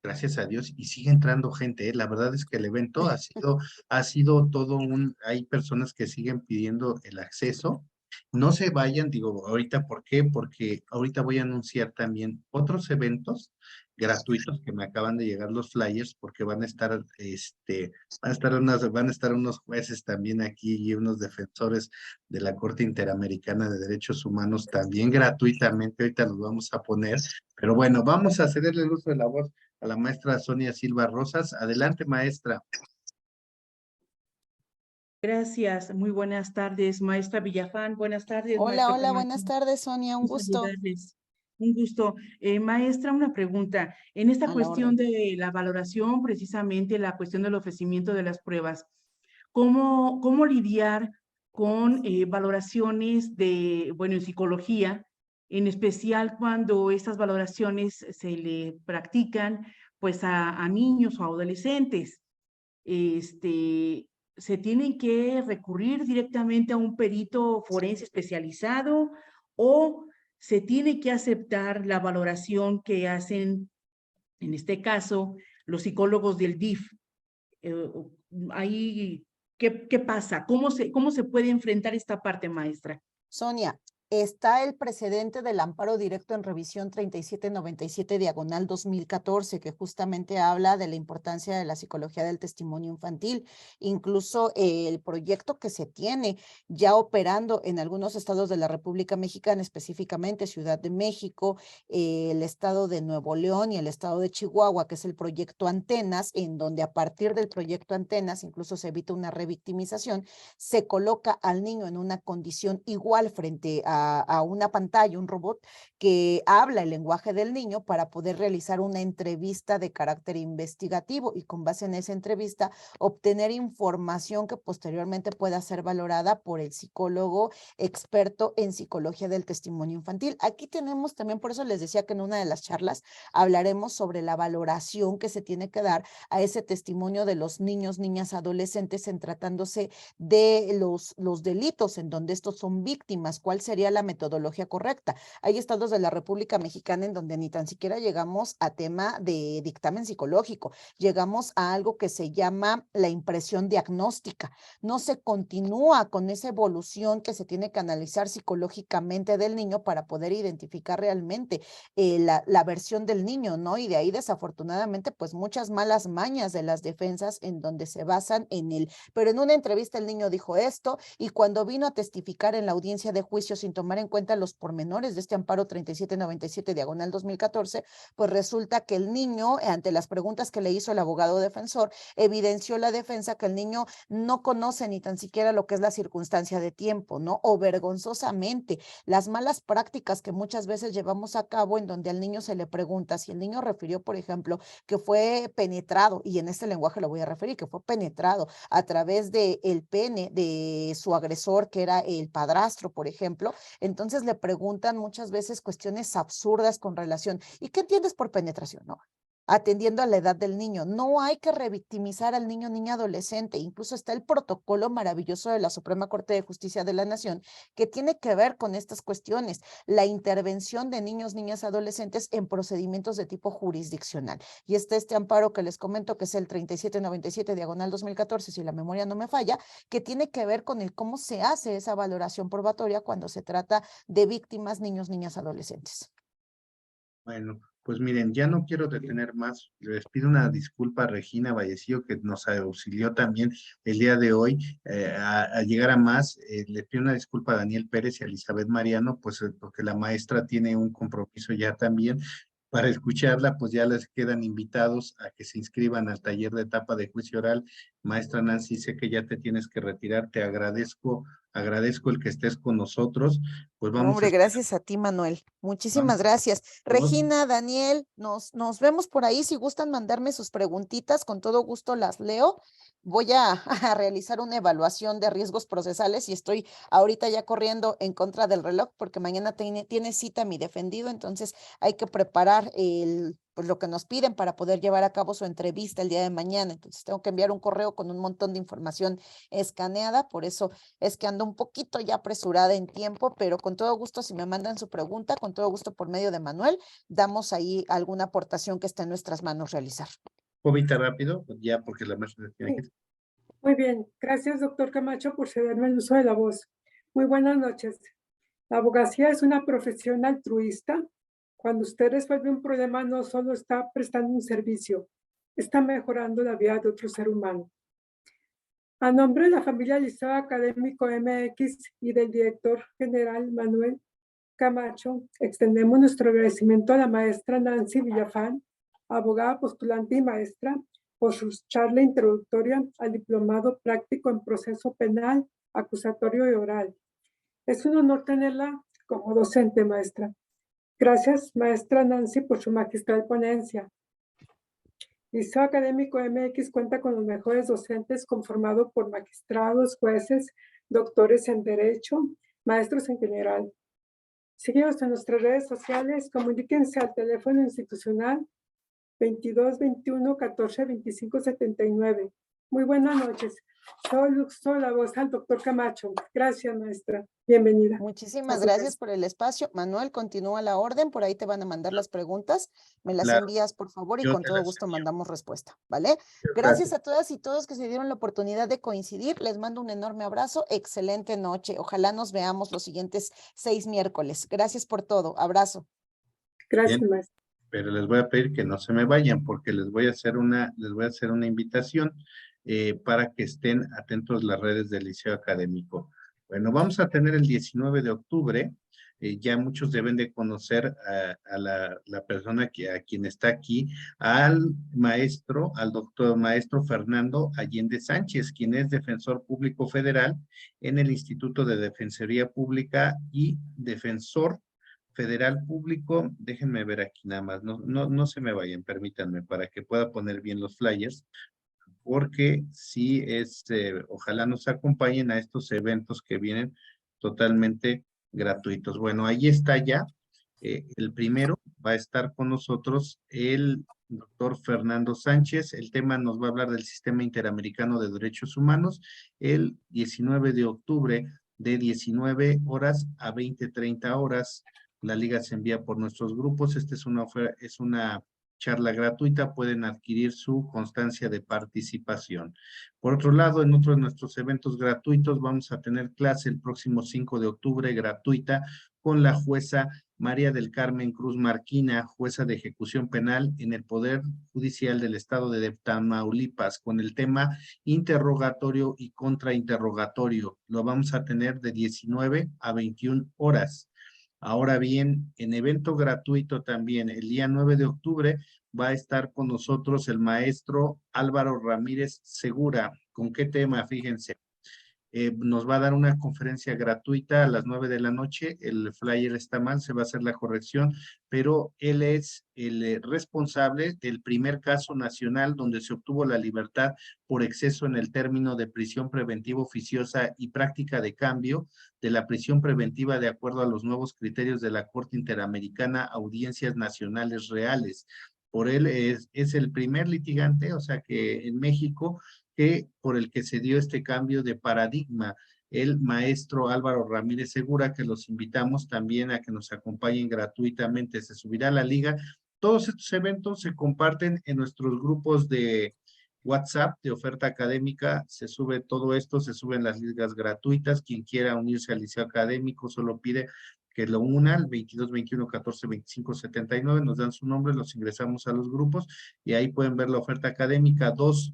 gracias a Dios, y sigue entrando gente, ¿eh? La verdad es que el evento ha sido todo hay personas que siguen pidiendo el acceso. No se vayan, digo, ahorita, ¿por qué? Porque ahorita voy a anunciar también otros eventos gratuitos, que me acaban de llegar los flyers, porque van a estar unos jueces también aquí y unos defensores de la Corte Interamericana de Derechos Humanos también gratuitamente. Ahorita los vamos a poner, pero bueno, vamos a cederle el uso de la voz a la maestra Sonia Silva Rosas. Adelante, maestra. Gracias, muy buenas tardes, maestra Villafán. Buenas tardes, Hola, maestra hola, Camacho. buenas tardes, Sonia, un gusto. Saludarles. Un gusto. Maestra, una pregunta. En esta A la cuestión orden. de la valoración, precisamente la cuestión del ofrecimiento de las pruebas, ¿cómo lidiar con valoraciones de, bueno, en psicología, en especial cuando estas valoraciones se le practican pues a niños o adolescentes? ¿Se tienen que recurrir directamente a un perito forense especializado o se tiene que aceptar la valoración que hacen, en este caso, los psicólogos del DIF? Ahí, ¿qué pasa? ¿Cómo se puede enfrentar esta parte, maestra? Sonia, está el precedente del amparo directo en revisión 3797/2014, que justamente habla de la importancia de la psicología del testimonio infantil. Incluso el proyecto que se tiene ya operando en algunos estados de la República Mexicana, específicamente Ciudad de México, el estado de Nuevo León y el estado de Chihuahua, que es el proyecto Antenas, en donde a partir del proyecto Antenas incluso se evita una revictimización, se coloca al niño en una condición igual frente a una pantalla, un robot que habla el lenguaje del niño para poder realizar una entrevista de carácter investigativo y con base en esa entrevista obtener información que posteriormente pueda ser valorada por el psicólogo experto en psicología del testimonio infantil. Aquí tenemos también, por eso les decía que en una de las charlas hablaremos sobre la valoración que se tiene que dar a ese testimonio de los niños, niñas, adolescentes en tratándose de los delitos en donde estos son víctimas, cuál sería la metodología correcta. Hay estados de la República Mexicana en donde ni tan siquiera llegamos a tema de dictamen psicológico, llegamos a algo que se llama la impresión diagnóstica. No se continúa con esa evolución que se tiene que analizar psicológicamente del niño para poder identificar realmente la versión del niño, ¿no? Y de ahí desafortunadamente pues muchas malas mañas de las defensas en donde se basan pero en una entrevista el niño dijo esto y cuando vino a testificar en la audiencia de juicio sin tomar en cuenta los pormenores de este amparo 3797/2014, pues resulta que el niño, ante las preguntas que le hizo el abogado defensor, evidenció la defensa que el niño no conoce ni tan siquiera lo que es la circunstancia de tiempo, ¿no? O vergonzosamente, las malas prácticas que muchas veces llevamos a cabo en donde al niño se le pregunta si el niño refirió, por ejemplo, que fue penetrado, y en este lenguaje lo voy a referir, que fue penetrado a través del pene de su agresor, que era el padrastro, por ejemplo. Entonces le preguntan muchas veces cuestiones absurdas con relación, ¿y qué entiendes por penetración? No, atendiendo a la edad del niño. No hay que revictimizar al niño, niña, adolescente. Incluso está el protocolo maravilloso de la Suprema Corte de Justicia de la Nación que tiene que ver con estas cuestiones, la intervención de niños, niñas, adolescentes en procedimientos de tipo jurisdiccional. Y está este amparo que les comento, que es el 3797/2014, si la memoria no me falla, que tiene que ver con el cómo se hace esa valoración probatoria cuando se trata de víctimas, niños, niñas, adolescentes. Bueno, pues miren, ya no quiero detener más. Les pido una disculpa a Regina Vallecillo, que nos auxilió también el día de hoy a llegar a más. Les pido una disculpa a Daniel Pérez y a Elizabeth Mariano, pues porque la maestra tiene un compromiso ya también. Para escucharla, pues ya les quedan invitados a que se inscriban al taller de etapa de juicio oral. Maestra Nancy, sé que ya te tienes que retirar, te agradezco el que estés con nosotros. Pues vamos Hombre, a gracias a ti, Manuel. Muchísimas vamos, gracias. todos. Regina, Daniel, nos vemos por ahí. Si gustan mandarme sus preguntitas, con todo gusto las leo. Voy a realizar una evaluación de riesgos procesales y estoy ahorita ya corriendo en contra del reloj porque mañana tiene cita mi defendido, entonces hay que preparar pues lo que nos piden para poder llevar a cabo su entrevista el día de mañana. Entonces tengo que enviar un correo con un montón de información escaneada, por eso es que ando un poquito ya apresurada en tiempo, pero con todo gusto, si me mandan su pregunta, con todo gusto por medio de Manuel, damos ahí alguna aportación que esté en nuestras manos realizar. Jovita rápido, pues ya porque la maestra tiene que... Muy bien, gracias doctor Camacho por cederme el uso de la voz. Muy buenas noches. La abogacía es una profesión altruista Cuando usted resuelve un problema, no solo está prestando un servicio, está mejorando la vida de otro ser humano. A nombre de la familia Liceo Académico MX y del director general Manuel Camacho, extendemos nuestro agradecimiento a la maestra Nancy Villafán, abogada postulante y maestra, por su charla introductoria al diplomado práctico en proceso penal, acusatorio y oral. Es un honor tenerla como docente, maestra. Gracias, maestra Nancy, por su magistral ponencia. Liceo Académico MX cuenta con los mejores docentes conformado por magistrados, jueces, doctores en Derecho, maestros en general. Síguenos en nuestras redes sociales, comuníquense al teléfono institucional 22 21 14 25 79. Muy buenas noches. Soy la voz al doctor Camacho. Gracias, maestra. Bienvenida. Muchísimas A su gracias casa. por el espacio. Manuel, continúa la orden, por ahí te van a mandar las preguntas. Me las Claro, envías, por favor, y yo con te todo las gusto envío. mandamos respuesta, ¿vale? Gracias a todas y todos que se dieron la oportunidad de coincidir. Les mando un enorme abrazo. Excelente noche. Ojalá nos veamos los siguientes 6 miércoles. Gracias por todo. Abrazo. Gracias, Bien, maestra. pero les voy a pedir que no se me vayan porque les voy a hacer una invitación para que estén atentos a las redes del Liceo Académico. Bueno, vamos a tener el 19 de octubre, ya muchos deben de conocer a la persona a quien está aquí, al doctor maestro Fernando Allende Sánchez, quien es defensor público federal en el Instituto de Defensoría Pública y defensor federal público. Déjenme ver aquí nada más, no se me vayan, permítanme, para que pueda poner bien los flyers, porque sí ojalá nos acompañen a estos eventos que vienen totalmente gratuitos. Bueno, ahí está ya, el primero va a estar con nosotros el doctor Fernando Sánchez. El tema nos va a hablar del Sistema Interamericano de Derechos Humanos el 19 de octubre de 19 horas a 20:30 horas. La liga se envía por nuestros grupos. Esta es una charla gratuita, pueden adquirir su constancia de participación. Por otro lado, en otro de nuestros eventos gratuitos vamos a tener clase el próximo 5 de octubre gratuita con la jueza María del Carmen Cruz Marquina, jueza de ejecución penal en el Poder Judicial del Estado de Tamaulipas, con el tema interrogatorio y contrainterrogatorio. Lo vamos a tener de 19 a 21 horas. Ahora bien, en evento gratuito también, el día 9 de octubre, va a estar con nosotros el maestro Álvaro Ramírez Segura. ¿Con qué tema? Fíjense. Nos va a dar una conferencia gratuita a las 9 de la noche. El flyer está mal, se va a hacer la corrección, pero él es el responsable del primer caso nacional donde se obtuvo la libertad por exceso en el término de prisión preventiva oficiosa y práctica de cambio de la prisión preventiva de acuerdo a los nuevos criterios de la Corte Interamericana, Audiencias Nacionales Reales. Por él es el primer litigante, o sea que en México, por el que se dio este cambio de paradigma, el maestro Álvaro Ramírez Segura, que los invitamos también a que nos acompañen gratuitamente. Se subirá a la liga. Todos estos eventos se comparten en nuestros grupos de WhatsApp de oferta académica. Se sube todo esto, se suben las ligas gratuitas. Quien quiera unirse al liceo académico solo pide que lo una al 22 21 14 25 79, nos dan su nombre, los ingresamos a los grupos y ahí pueden ver la oferta académica. Todos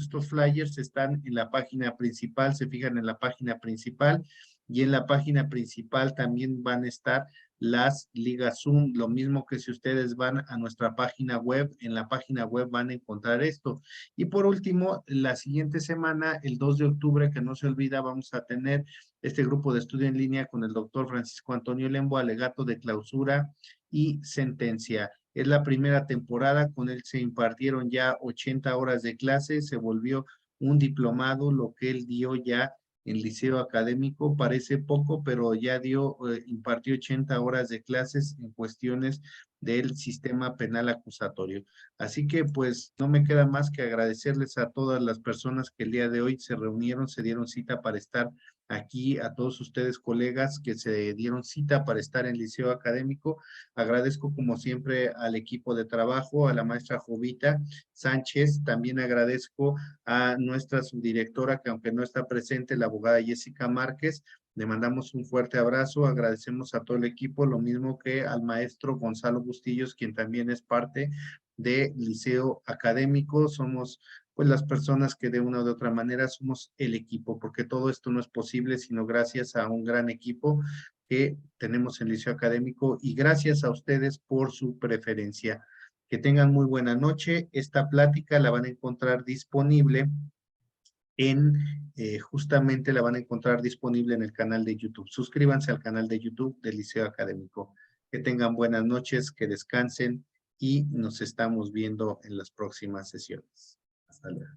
estos flyers están en la página principal, se fijan en la página principal, y en la página principal también van a estar las ligas Zoom, lo mismo que si ustedes van a nuestra página web, en la página web van a encontrar esto. Y por último, la siguiente semana, el 2 de octubre, que no se olvida, vamos a tener este grupo de estudio en línea con el doctor Francisco Antonio Lembo, alegato de clausura y sentencia. Es la primera temporada, con él se impartieron ya 80 horas de clase, se volvió un diplomado, lo que él dio ya en liceo académico, parece poco, pero ya impartió 80 horas de clases en cuestiones del sistema penal acusatorio. Así que pues no me queda más que agradecerles a todas las personas que el día de hoy se reunieron, se dieron cita para estar aquí, a todos ustedes colegas que se dieron cita para estar en liceo académico. Agradezco como siempre al equipo de trabajo, a la maestra Jovita Sánchez, también agradezco a nuestra subdirectora, que aunque no está presente, la abogada Jessica Márquez, Le mandamos un fuerte abrazo, agradecemos a todo el equipo, lo mismo que al maestro Gonzalo Bustillos, quien también es parte del Liceo Académico. Somos pues las personas que de una u otra manera somos el equipo, porque todo esto no es posible sino gracias a un gran equipo que tenemos en el Liceo Académico y gracias a ustedes por su preferencia. Que tengan muy buena noche. Esta plática la van a encontrar disponible justamente la van a encontrar disponible en el canal de YouTube. Suscríbanse al canal de YouTube del Liceo Académico. Que tengan buenas noches, que descansen y nos estamos viendo en las próximas sesiones. Hasta luego.